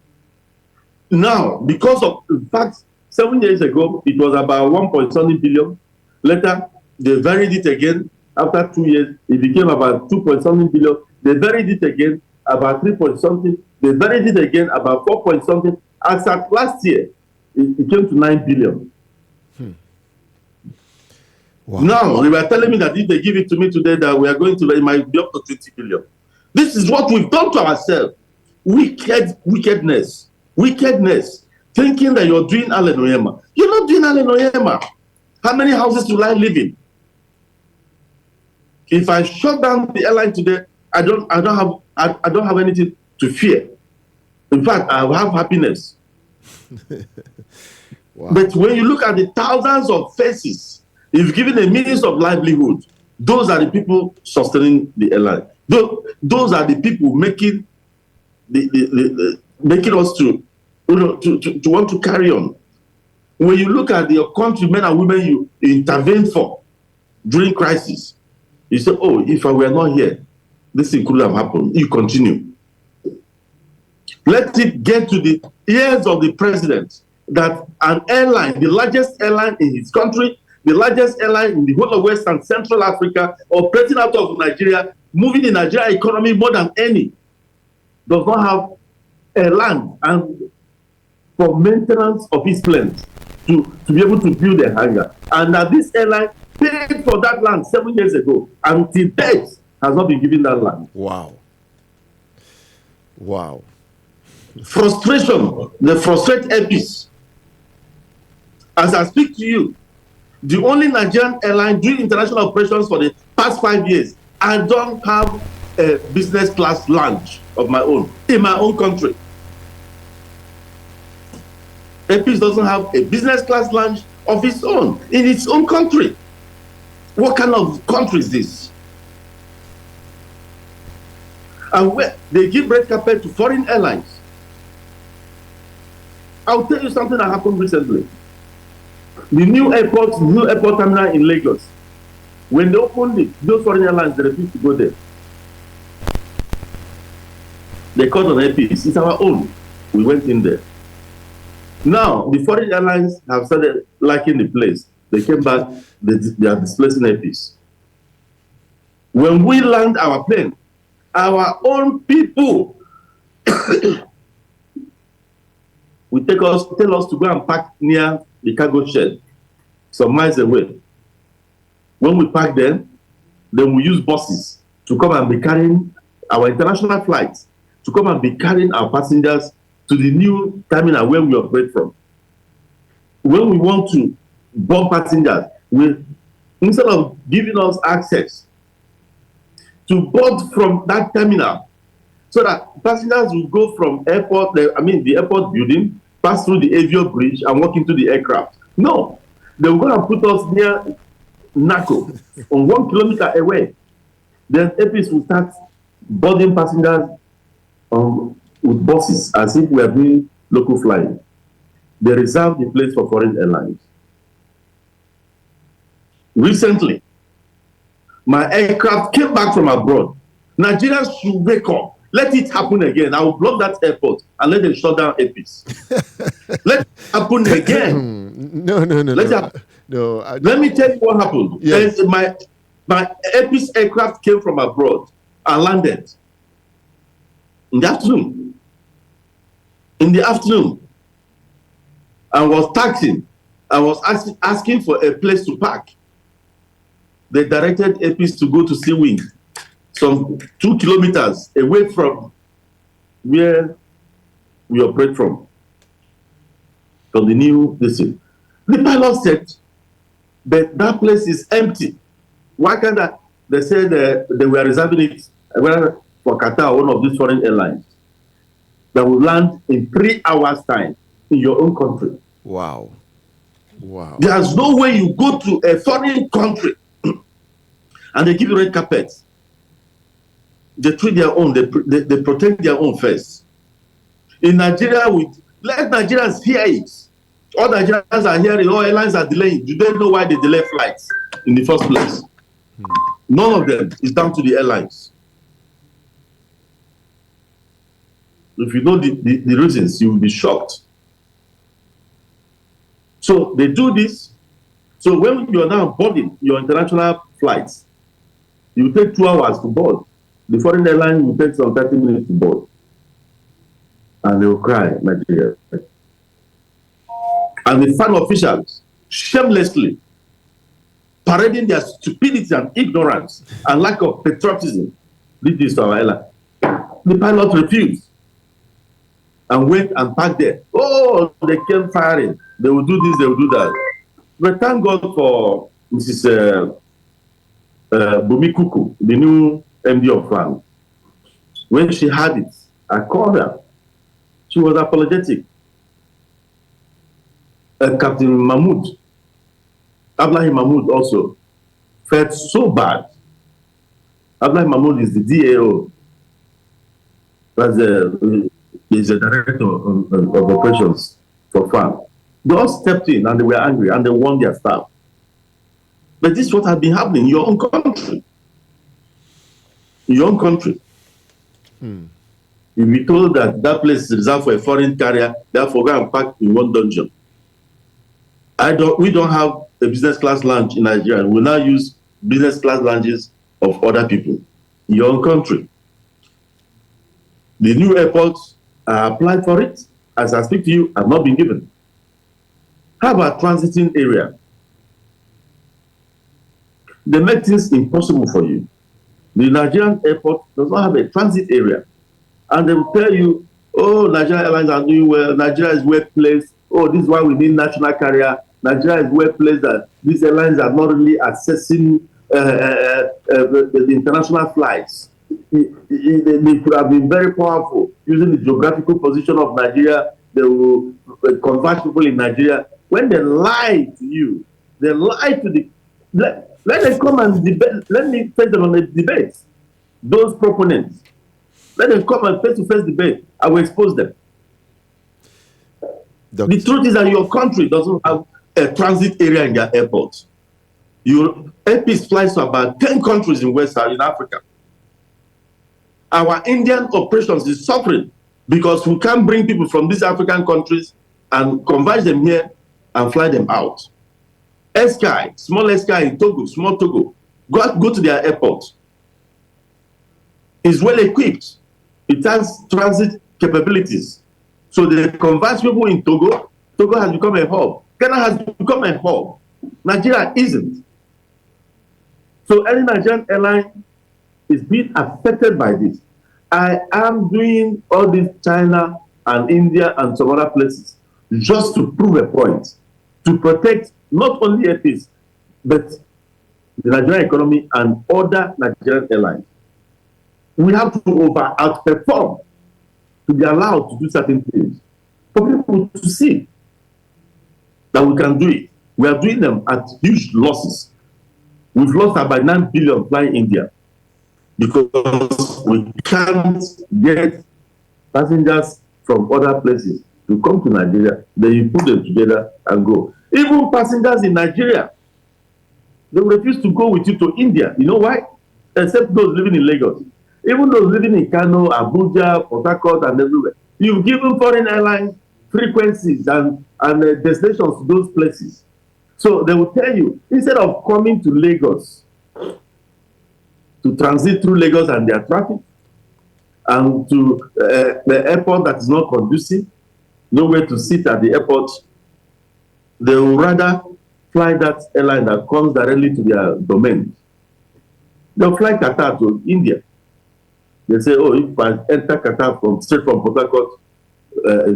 Now, because of the fact, 7 years ago, it was about 1.7 billion. Later, they varied it again. After 2 years, it became about 2.7 billion. They varied it again, about 3 point something. They varied it again, about 4 point something. As at last year, it came to 9 billion. Wow. Now, they were telling me that if they give it to me today, that we are going to, it might be up to 20 billion. This is what we've done to ourselves. Wickedness. Thinking that you're doing Onyema. You're not doing Onyema. How many houses do I live in? If I shut down the airline today, I don't have anything to fear. In fact, I have happiness. Wow. But when you look at the thousands of faces, if given a means of livelihood, those are the people sustaining the airline. Those are the people making making us to want to carry on. When you look at your countrymen and women you intervene for during crisis, you say, oh, if I were not here, this thing could have happened. You continue. Let it get to the ears of the president that an airline, the largest airline in his country, the largest airline in the whole of West and Central Africa, operating out of Nigeria, moving the Nigeria economy more than any, does not have a land and for maintenance of his planes to be able to build a hangar. And that this airline paid for that land 7 years ago, and till date has not been given that land. Wow. Frustration, the frustrate Airpeace. As I speak to you, the only Nigerian airline doing international operations for the past 5 years, I don't have a business class lounge of my own in my own country. Airpeace doesn't have a business class lounge of its own in its own country. What kind of country is this? And where they give red carpet to foreign airlines. I'll tell you something that happened recently. The new airport terminal in Lagos. When they opened it, those foreign airlines, they refused to go there. They called on Airpeace. It's our own. We went in there. Now, the foreign airlines have started liking the place. They came back, they are displacing Airpeace. When we land our plane, our own people will tell us to go and park near the cargo shed, some miles away. When we park there, then we use buses to come and be carrying our international flights, to come and be carrying our passengers to the new terminal where we operate from. When we want to board passengers, instead of giving us access to board from that terminal, so that passengers will go from the airport building, pass through the Avio bridge and walk into the aircraft. No, they were going to put us near NACO, on 1 kilometer away. Then Airpeace will start boarding passengers with buses as if we are doing local flying. They reserve the place for foreign airlines. Recently, my aircraft came back from abroad. Nigerians should wake up. Let it happen again. I will block that airport and let them shut down Airpeace. Let it happen again. No. Let me tell you what happened. Yes. My Airpeace aircraft came from abroad and landed in the afternoon. I was taxiing. I was asking for a place to park. they directed Airpeace to go to Sea Wing, some 2 kilometers away from where we operate from the new district. The pilot said, but that place is empty. Why can't that? They said they were reserving it for Qatar, one of these foreign airlines, that will land in 3 hours' time in your own country. Wow. Wow. There's no way you go to a foreign country and they give you red carpet. They treat their own, they protect their own first. In Nigeria, let Nigerians hear it. All Nigerians are hearing, all airlines are delaying. Do they know why they delay flights in the first place? None of them is down to the airlines. If you know the reasons, you will be shocked. So they do this. So when you are now boarding your international flights, you take 2 hours to board. The foreign airline will take some 30 minutes to board. And they will cry, Nigeria. And the fan officials, shamelessly, parading their stupidity and ignorance and lack of patriotism, did this to our airline. The pilot refused and went and parked there. Oh, they came firing. They will do this, they will do that. But thank God for Mrs. Bumi Kuku, the new MD of FAM. When she had it, I called her. She was apologetic. Captain Mahmoud, Abdullahi Mahmoud also felt so bad. Abdullahi Mahmoud is the DAO. He's the director of operations for FAM. They all stepped in and they were angry and they warned their staff. But this is what has been happening in your own country. In your own country. You'll be told that that place is reserved for a foreign carrier, therefore go and park in one dungeon. We don't have a business class lounge in Nigeria. We now use business class lounges of other people in your own country. The new airports, I applied for it. As I speak to you, have not been given. How about transiting area? They make things impossible for you. The Nigerian airport does not have a transit area. And they will tell you, oh, Nigerian airlines are doing well, Nigeria is well placed, oh, this is why we need national carrier, Nigeria is well placed, that these airlines are not really accessing the international flights. They could have been very powerful using the geographical position of Nigeria. They will convert people in Nigeria. When they lie to you, they lie to the... Let them come and debate. Let me face them on a debate. Those proponents. Let them come and face-to-face debate. I will expose them. The truth is that your country doesn't have a transit area in their airports. Airpeace flies to about 10 countries in West Africa. Our Indian operations is suffering because we can't bring people from these African countries and convert them here and fly them out. Sky, small Sky in Togo, small Togo, go to their airport. It's well equipped. It has transit capabilities. So they convert people in Togo. Togo has become a hub. Ghana has become a hub. Nigeria isn't. So any Nigerian airline is being affected by this. I am doing all this China and India and some other places just to prove a point, to protect not only Airpeace, but the Nigerian economy and other Nigerian airlines. We have to outperform to be allowed to do certain things for people to see that we can do it. We are doing them at huge losses. We've lost about 9 billion flying India because we can't get passengers from other places to come to Nigeria. Then you put them together and go. Even passengers in Nigeria, they refuse to go with you to India. You know why? Except those living in Lagos. Even those living in Kano, Abuja, Port Harcourt, and everywhere. You've given foreign airlines frequencies and destinations to those places. So they will tell you, instead of coming to Lagos, to transit through Lagos and their traffic, and to the airport that is not conducive, nowhere to sit at the airport, they will rather fly that airline that comes directly to their domain They'll fly Qatar to India. They say, oh, if I enter Qatar straight from Port Harcourt,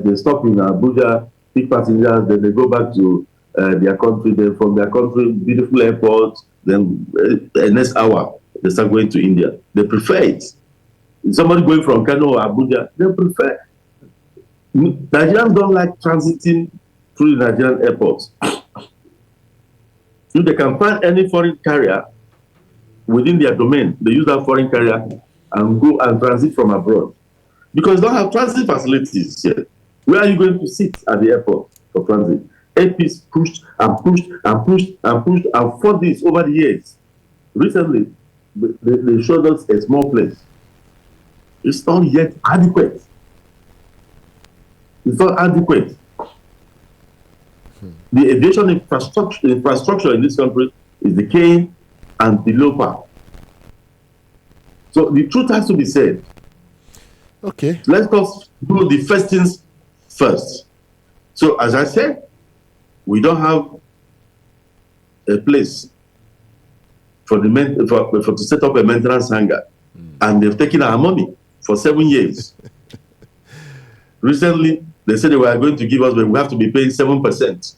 they stop in Abuja, pick passengers, then they go back to their country. Then from their country, beautiful airport. Then the next hour, they start going to India. They prefer it. If somebody going from Kano or Abuja, they prefer. Nigerians don't like transiting through the Nigerian airports. If they can find any foreign carrier within their domain, they use that foreign carrier and go and transit from abroad. Because they don't have transit facilities yet. Where are you going to sit at the airport for transit? Airpeace pushed and pushed and pushed and pushed and fought this over the years. Recently, they showed us a small place. It's not yet adequate. It's not adequate. The aviation infrastructure in this country is decaying and below par. So the truth has to be said. Okay. Let us do the first things first. So as I said, we don't have a place for to set up a maintenance hangar, and they've taken our money for 7 years. Recently, they said they were going to give us, but we have to be paying 7%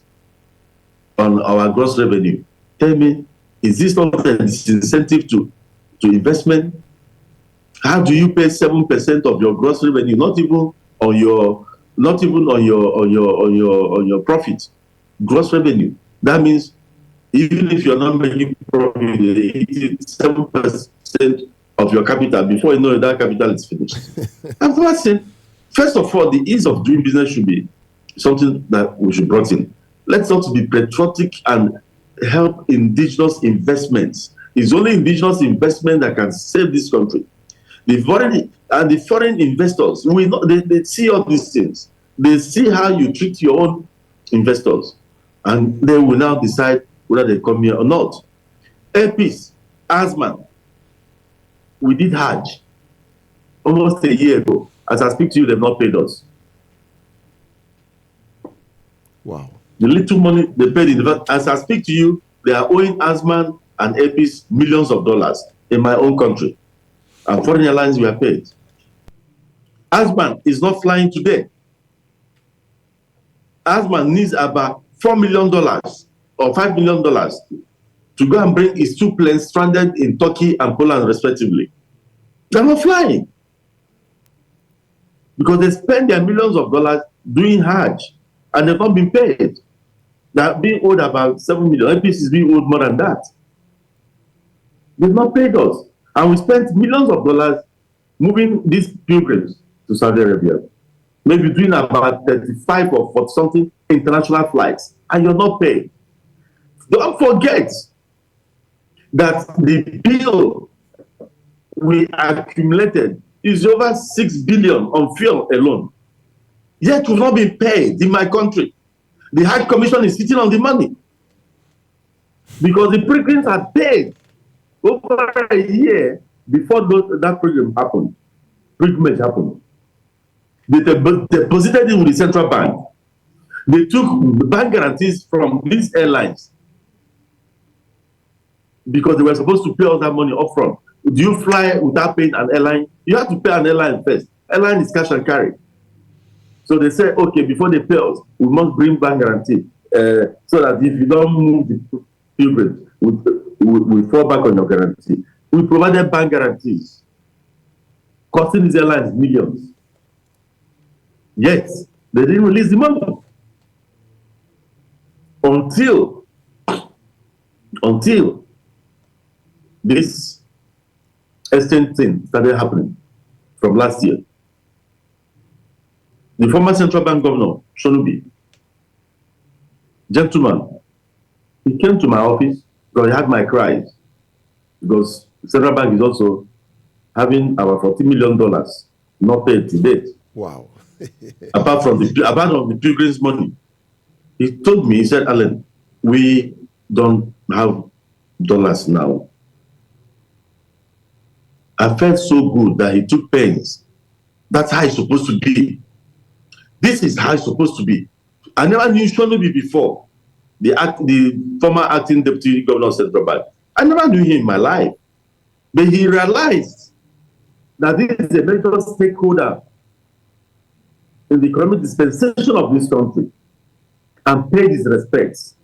on our gross revenue. Tell me, is this not a disincentive to investment? How do you pay 7% of your gross revenue? Not even on your profit, gross revenue. That means even if you're not making profit, 7% of your capital, before you know it, that capital is finished. I'm not saying, first of all, the ease of doing business should be something that we should bring in. Let's not be patriotic and help indigenous investments. It's only indigenous investment that can save this country. The foreign investors, they see all these things. They see how you treat your own investors, and they will now decide whether they come here or not. Airpeace, Asman, we did Hajj almost a year ago. As I speak to you, they've not paid us. Wow. The little money they paid as I speak to you, they are owing Asman and Airpeace millions of dollars in my own country. And foreign airlines were paid. Asman is not flying today. Asman needs about $4 million or $5 million to go and bring his 2 planes stranded in Turkey and Poland, respectively. They're not flying because they spend their millions of dollars doing Hajj and they've not been paid. They're being owed about $7 million. Airpeace is being owed more than that. They've not paid us. And we spent millions of dollars moving these pilgrims to Saudi Arabia. Maybe doing about 35 or 40 something international flights, and you're not paid. Don't forget that the bill we accumulated is over 6 billion on fuel alone. Yet we've not been paid in my country. The Hajj Commission is sitting on the money because the pilgrims are paid over a year before that pilgrimage happened. They deposited it with the central bank. They took bank guarantees from these airlines because they were supposed to pay all that money upfront. Do you fly without paying an airline? You have to pay an airline first. Airline is cash and carry. So they say, okay, before they pay us, we must bring bank guarantee so that if you don't move the pilgrims, we fall back on your guarantee. We provided bank guarantees, costing these airlines millions. Yet, they didn't release the money until this exchange thing started happening from last year. The former central bank governor, Shonubi, gentleman, he came to my office because he had my cries because the central bank is also having about $40 million not paid to date. Wow. apart from the pilgrims' money. He told me, he said, Alan, we don't have dollars now. I felt so good that he took pains. That's how it's supposed to be. This is how it's supposed to be. I never knew Shonubi before, the former acting deputy governor of Central Bank. I never knew him in my life. But he realized that this is a major stakeholder in the economic dispensation of this country and paid his respects.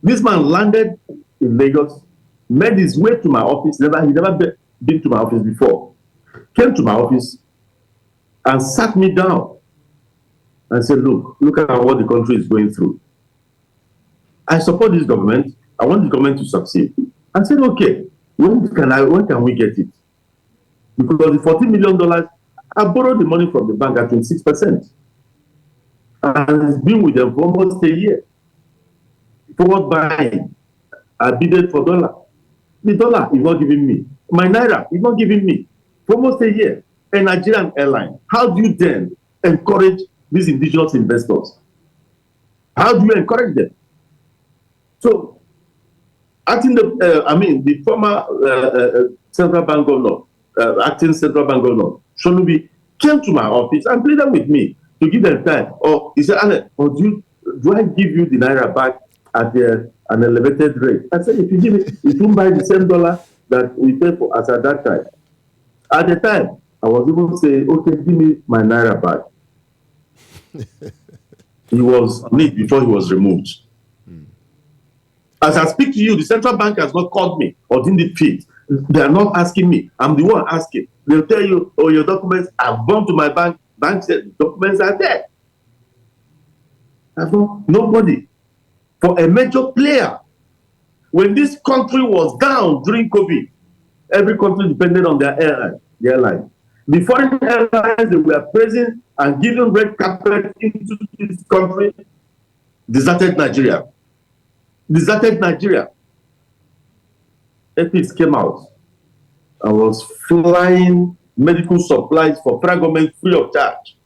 This man landed in Lagos, made his way to my office. He never been to my office before. Came to my office and sat me down and said, look at what the country is going through. I support this government. I want the government to succeed. I said, okay, when can we get it? Because the $14 million, I borrowed the money from the bank at 26%. And it's been with them for almost a year. Forward buying, I bidded for dollar. The dollar is not giving me. My naira is not giving me for almost a year. A Nigerian airline. How do you then encourage these indigenous investors? How do you encourage them? So, the former central bank governor, acting central bank governor, Shonubi, came to my office and pleaded with me to give them time. Or he said, do I give you the naira back at an elevated rate? I said, if you give it, it won't buy the same dollar that we pay for us at that time. At the time, I was even saying, okay, give me my naira back. He was on it before he was removed. As I speak to you, the central bank has not called me or didn't fit. They are not asking me. I'm the one asking. They'll tell you, oh, your documents have gone to my bank. Bank said documents are there. I've not, nobody. For a major player, when this country was down during COVID, every country depended on their airline. The foreign airlines they were praising and giving red carpet into this country deserted Nigeria. Airpeace came out and was flying medical supplies for federal government free of charge.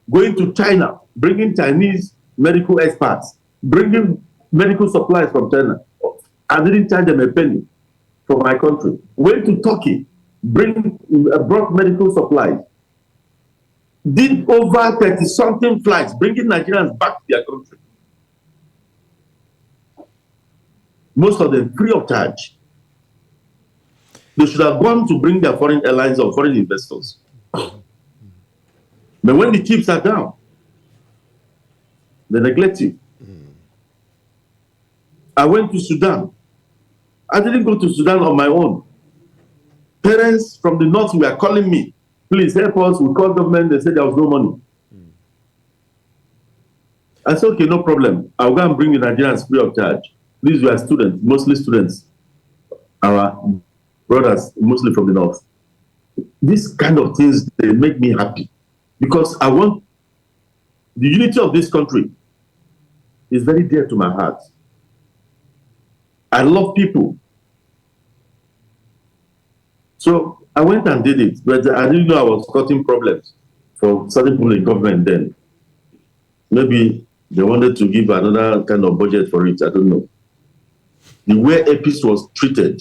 Going to China, bringing Chinese medical experts, bringing medical supplies from China. I didn't charge them a penny for my country. Went to Turkey, brought medical supplies. Did over 30-something flights, bringing Nigerians back to their country. Most of them free of charge. They should have gone to bring their foreign airlines or foreign investors. But when the chips are down, they neglect you. I went to Sudan. I didn't go to Sudan on my own. Parents from the north were calling me, please help us. We called government, they said there was no money. I said, okay, no problem. I'll go and bring the Nigerians free of charge. These were students, mostly students, our brothers, mostly from the north. These kind of things, they make me happy because I want the unity of this country is very dear to my heart. I love people. So I went and did it, but I didn't know I was causing problems for certain people in government then. Maybe they wanted to give another kind of budget for it, I don't know. The way Airpeace was treated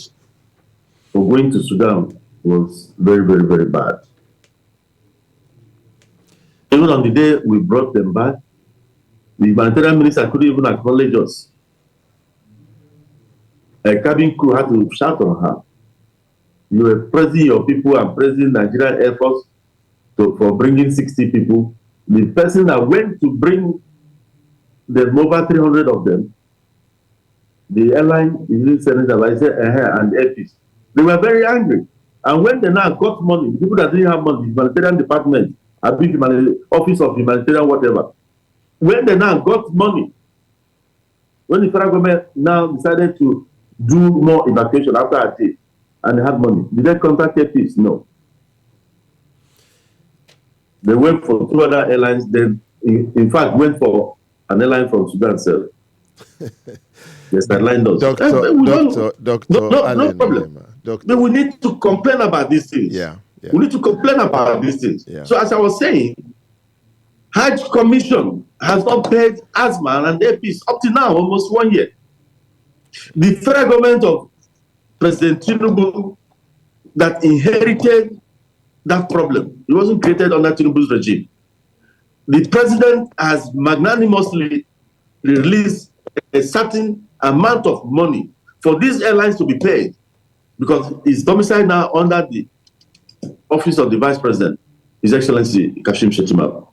for going to Sudan was very, very, very bad. Even on the day we brought them back, the humanitarian minister couldn't even acknowledge us. A cabin crew had to shout on her. You were praising your people and praising Nigerian Air Force for bringing 60 people. The person that went to bring them over 300 of them, the airline didn't send it about, and Airpeace. They were very angry. And when they now got money, the people that didn't have money, the humanitarian department, a big office of humanitarian whatever, when they now got money, when the federal government now decided to do more evacuation after a day, and they had money, did they contact Airpeace? No. They went for two other airlines, then in fact went for an airline from Sudan itself. Yes, that line does. Dr. No problem. But we need to complain about these things. Yeah. We need to complain about these things. Yeah. So as I was saying, Hajj Commission has not paid ASMA and Airpeace up to now, almost 1 year. The federal government of President Tinubu that inherited that problem. It wasn't created under Tinubu's regime. The president has magnanimously released a certain amount of money for these airlines to be paid. because it's domiciled now under the office of the Vice President, His Excellency Kashim Shettima.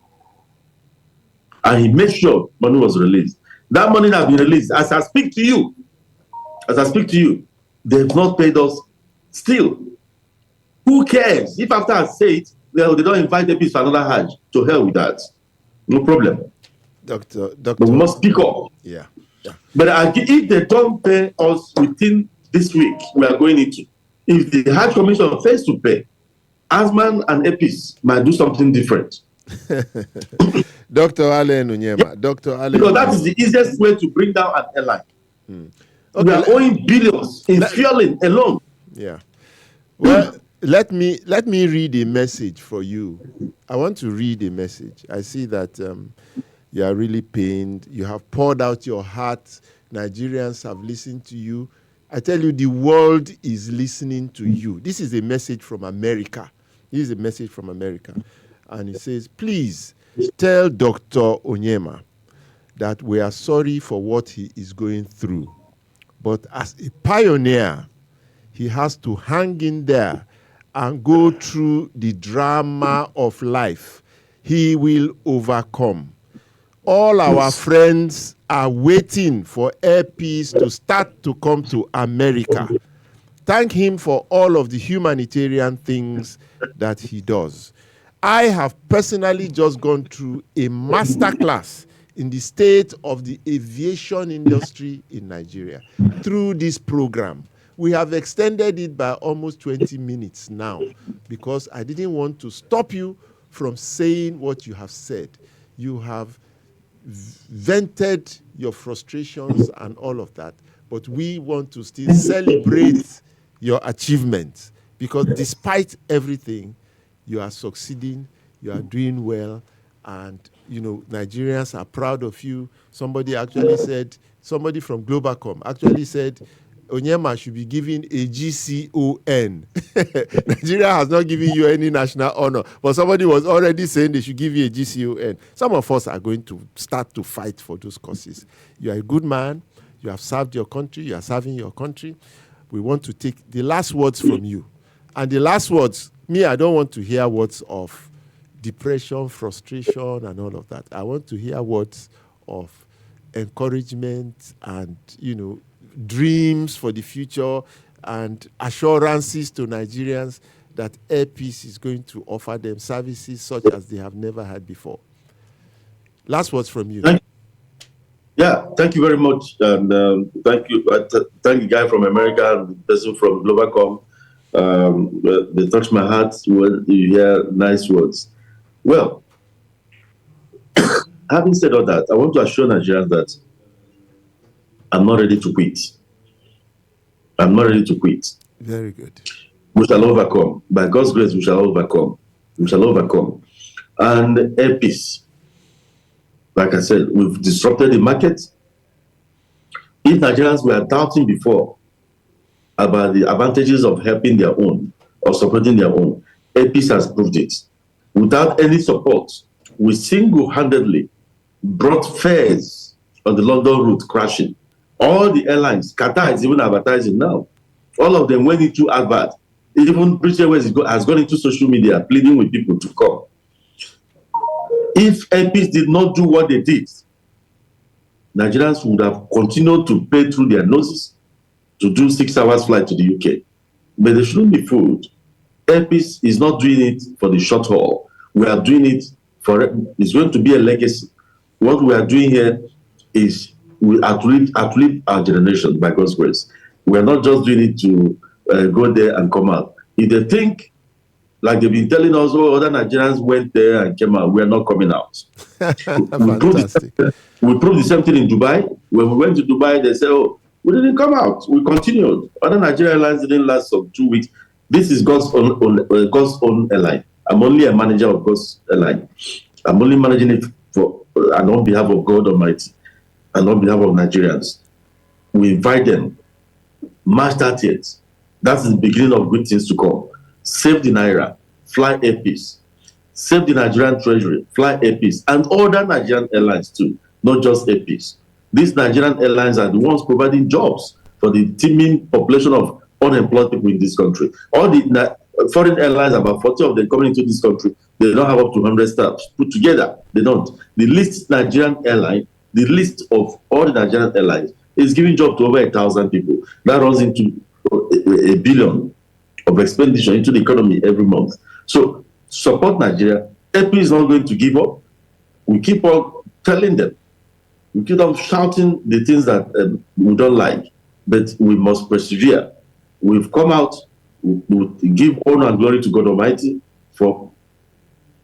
And he made sure money was released. That money has been released. As I speak to you, they've not paid us still. Who cares? If after I say it, they don't invite the piece for another Hajj. To hell with that. No problem. Doctor. But we must speak up. Yeah. But if they don't pay us within this week, we are going into, if the Hajj Commission fails to pay, Asman and Airpeace might do something different. Dr. Allen Onyema. Yeah. Dr. Allen. Because that is the easiest way to bring down an airline. Okay, we are owing billions in fueling alone. Yeah. Well, let me read a message for you. I want to read a message. I see that you are really pained. You have poured out your heart. Nigerians have listened to you. I tell you, the world is listening to you. This is a message from America. And it says, please tell Dr. Onyema that we are sorry for what he is going through. But as a pioneer, he has to hang in there and go through the drama of life. He will overcome. All our friends are waiting for Airpeace to start to come to America. Thank him for all of the humanitarian things that he does. I have personally just gone through a masterclass in the state of the aviation industry in Nigeria through this program. We have extended it by almost 20 minutes now because I didn't want to stop you from saying what you have said. You have vented your frustrations and all of that, but we want to still celebrate your achievements because despite everything, you are succeeding, you are doing well, and Nigerians are proud of you. Somebody from Globalcom actually said Onyema should be given a GCON. Nigeria has not given you any national honor, but somebody was already saying they should give you a GCON. Some of us are going to start to fight for those causes. You are a good man. You have served your country. You are serving your country. We want to take the last words from you. And the last words, I don't want to hear words of depression, frustration, and all of that. I want to hear words of encouragement and, dreams for the future and assurances to Nigerians that Airpeace is going to offer them services such as they have never had before. Last words from you. Thank you very much. And thank you. Thank the guy from America and the person from Globalcom. They touch my heart when you hear nice words. Well, having said all that, I want to assure Nigerians that I'm not ready to quit. Very good. We shall overcome. By God's grace, we shall overcome. And Airpeace, like I said, we've disrupted the market. If Nigerians were doubting before about the advantages of helping their own or supporting their own, Airpeace has proved it. Without any support, we single-handedly brought fares on the London route crashing. All the airlines, Qatar is even advertising now. All of them went into advert. Even British Airways has gone into social media pleading with people to come. If Airpeace did not do what they did, Nigerians would have continued to pay through their noses to do 6 hours flight to the UK. But they shouldn't be fooled. Airpeace is not doing it for the short haul. We are doing it for, it's going to be a legacy. What we are doing here is we outlive our generation by God's grace. We are not just doing it to go there and come out. If they think, like they've been telling us, other Nigerians went there and came out, we are not coming out. we proved the same thing in Dubai. When we went to Dubai, they said, we didn't come out. We continued. Other Nigerian airlines didn't last for 2 weeks. This is God's own airline. I'm only a manager of God's airline. I'm only managing it and on behalf of God Almighty and on behalf of Nigerians. We invite them. March 30th. That's the beginning of good things to come. Save the Naira, fly Airpeace. Save the Nigerian treasury, fly Airpeace. And other Nigerian airlines too, not just Airpeace. These Nigerian airlines are the ones providing jobs for the teeming population of unemployed people in this country. All the foreign airlines, about 40 of them coming into this country, they don't have up to 100 staff put together. They don't. The least Nigerian airline, the list of all the Nigerian airlines, is giving job to over 1,000 people. That runs into a billion of expenditure into the economy every month. So support Nigeria. Airpeace is not going to give up. We keep on telling them. We keep on shouting the things that we don't like, but we must persevere. We've come out. We give honor and glory to God Almighty for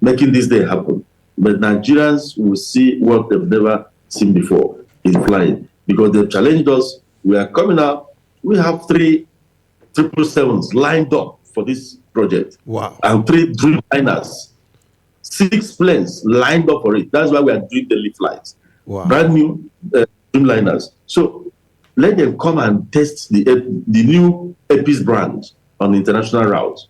making this day happen. But Nigerians will see what they've never seen before in flying, because they've challenged us. We are coming out. We have 3 777s lined up for this project. Wow. And 3 Dreamliners, 6 planes lined up for it. That's why we are doing daily flights. Wow. Brand new Dreamliners. So let them come and test the new Airpeace brand on international routes.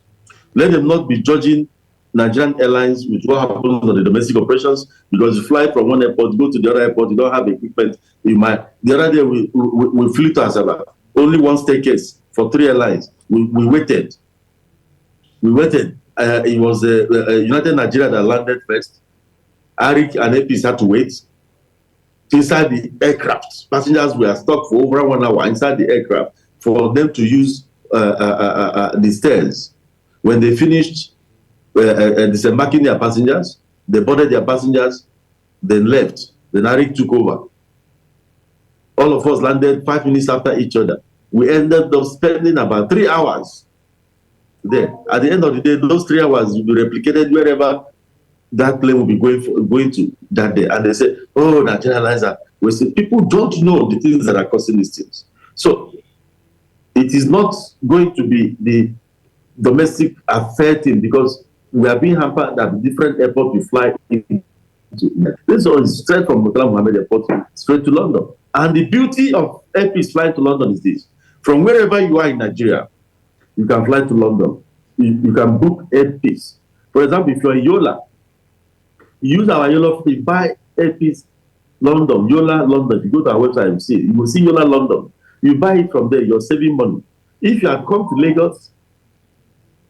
Let them not be judging Nigerian airlines with what happens on the domestic operations, because you fly from one airport, go to the other airport, you don't have equipment. You might. The other day we flew to Asaba, only one staircase for 3 airlines. We waited. It was United Nigeria that landed first. Arik and Airpeace had to wait inside the aircraft. Passengers were stuck for over 1 hour inside the aircraft for them to use the stairs. When they finished disembarking their passengers, they boarded their passengers, then left. Then Arik took over. All of us landed 5 minutes after each other. We ended up spending about 3 hours there. At the end of the day, those 3 hours will be replicated wherever that plane will be going to that day. And they say, oh, Nigerian Airlines are wasting. People don't know the things that are causing these things. So it is not going to be the domestic affair thing, because we are being hampered at different airports we fly into. This one is straight from Murtala Mohammed Airport straight to London. And the beauty of Airpeace flying to London is this. From wherever you are in Nigeria, you can fly to London. You can book Airpeace. For example, if you're in Yola, you use our Yola fee, buy Airpeace London, Yola London. If you go to our website, you will see Yola London. You buy it from there, you're saving money. If you have come to Lagos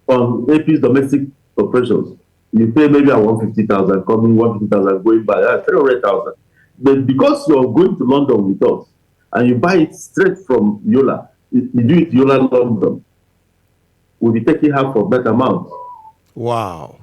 on Airpeace domestic operations, you pay maybe at 150,000, coming 150,000, going by 300,000. But because you're going to London with us and you buy it straight from Yola, you do it Yola London, we'll be taking half of that amount. Wow.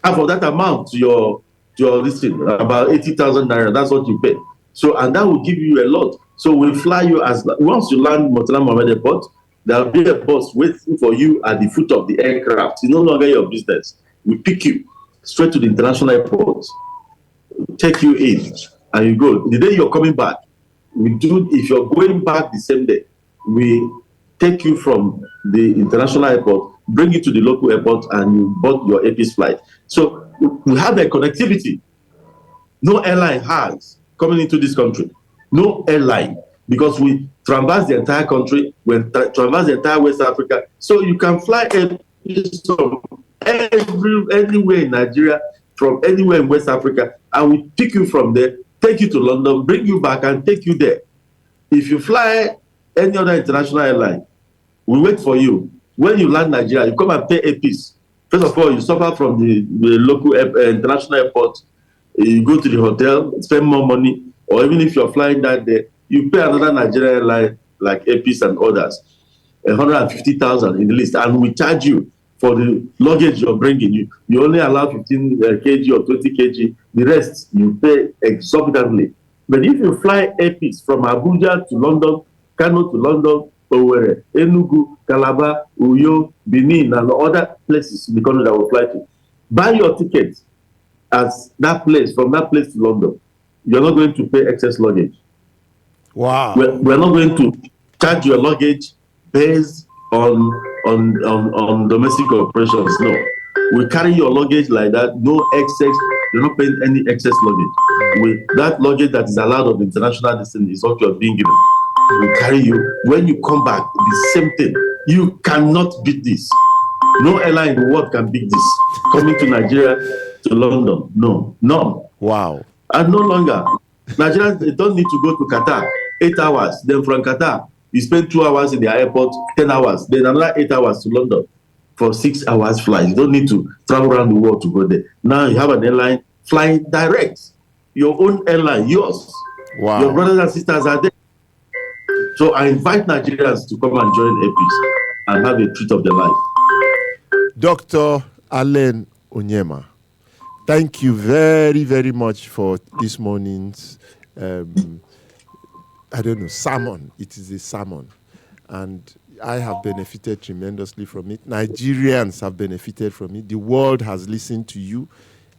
Half of that amount to your listing, about 80,000 naira, that's what you pay. So, and that will give you a lot. So we fly you once you land Murtala Mohammed Airport, there will be a bus waiting for you at the foot of the aircraft. It's no longer your business. We pick you straight to the international airport, take you in, and you go. The day you're coming back, if you're going back the same day, we take you from the international airport, bring you to the local airport, and you board your Airpeace flight. So we have a connectivity no airline has coming into this country. No airline, because we traverse the entire country, we traverse the entire West Africa. So you can fly from anywhere in Nigeria, from anywhere in West Africa, and we pick you from there, take you to London, bring you back, and take you there. If you fly any other international airline, we wait for you. When you land Nigeria, you come and pay Airpeace. First of all, you suffer from the local international airport. You go to the hotel, spend more money, or even if you're flying that day, you pay another Nigerian airline like Airpeace and others, 150,000 in the list, and we charge you for the luggage you're bringing. You only allow 15 kg or 20 kg. The rest you pay exorbitantly. But if you fly Airpeace from Abuja to London, Kano to London, Owerri, Enugu, Calabar, Uyo, Benin, and other places in the country that will fly to, buy your ticket at that place, from that place to London. You're not going to pay excess luggage. Wow. We're not going to charge your luggage based on domestic operations. No. We carry your luggage like that, no excess. You're not paying any excess luggage. That luggage that is allowed on the international distance is what you're being given. We carry you. When you come back, the same thing. You cannot beat this. No airline in the world can beat this. Coming to Nigeria, to London, no, none. Wow. And no longer. Nigerians, they don't need to go to Qatar, 8 hours. Then from Qatar, you spend 2 hours in the airport, 10 hours, then another 8 hours to London for 6 hours flight. You don't need to travel around the world to go there. Now you have an airline flying direct. Your own airline, yours. Wow. Your brothers and sisters are there. So I invite Nigerians to come and join Airpeace and have a treat of their life. Dr. Allen Onyema, thank you very, very much for this morning's, sermon. It is a sermon. And I have benefited tremendously from it. Nigerians have benefited from it. The world has listened to you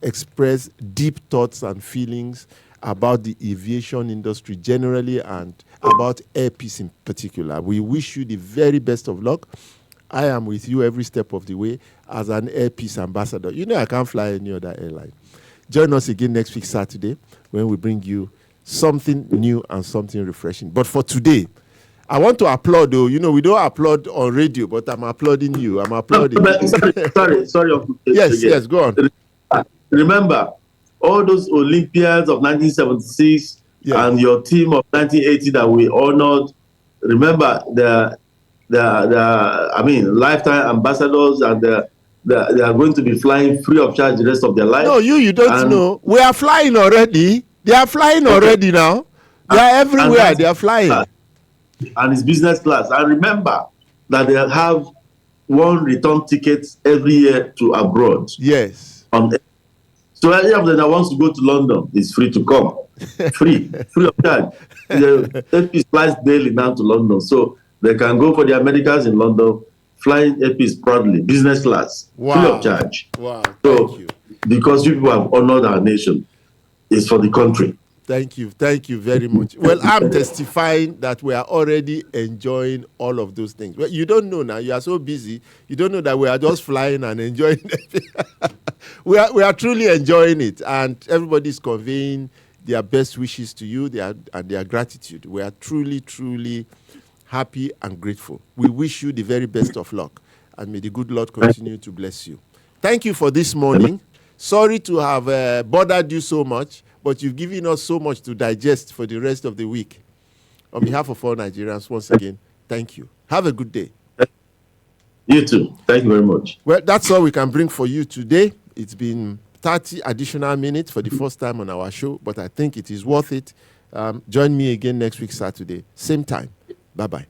express deep thoughts and feelings about the aviation industry generally and about Airpeace in particular. We wish you the very best of luck. I am with you every step of the way as an Airpeace ambassador. You know I can't fly any other airline. Join us again next week, Saturday, when we bring you something new and something refreshing. But for today, I want to applaud, though. You know, we don't applaud on radio, but I'm applauding you. I'm applauding. Sorry. Yes, go on. Remember, all those Olympiads of 1976 and your team of 1980 that we honored. Remember the lifetime ambassadors, and they are going to be flying free of charge the rest of their life. No, you don't know. We are flying already. They are flying already now. They are everywhere. They are flying. And it's business class. And remember that they have one return ticket every year to abroad. Yes. So any of them that wants to go to London is free to come. free of charge. The Airpeace flies daily now to London. So they can go for their medicals in London, flying Airpeace proudly, business class, free of charge. Wow. So, thank you. Because people have honored our nation, it's for the country. Thank you very much. Well, I'm testifying that we are already enjoying all of those things. Well, you don't know now. You are so busy. You don't know that we are just flying and enjoying it. we are truly enjoying it, and everybody is conveying their best wishes to you and their gratitude. We are truly, truly happy and grateful. We wish you the very best of luck, and may the good Lord continue to bless you. Thank you for this morning. Sorry to have bothered you so much, but you've given us so much to digest for the rest of the week. On behalf of all Nigerians, once again, thank you. Have a good day. You too. Thank you very much. Well, that's all we can bring for you today. It's been 30 additional minutes for the first time on our show, but I think it is worth it. Join me again next week, Saturday, same time. Bye-bye.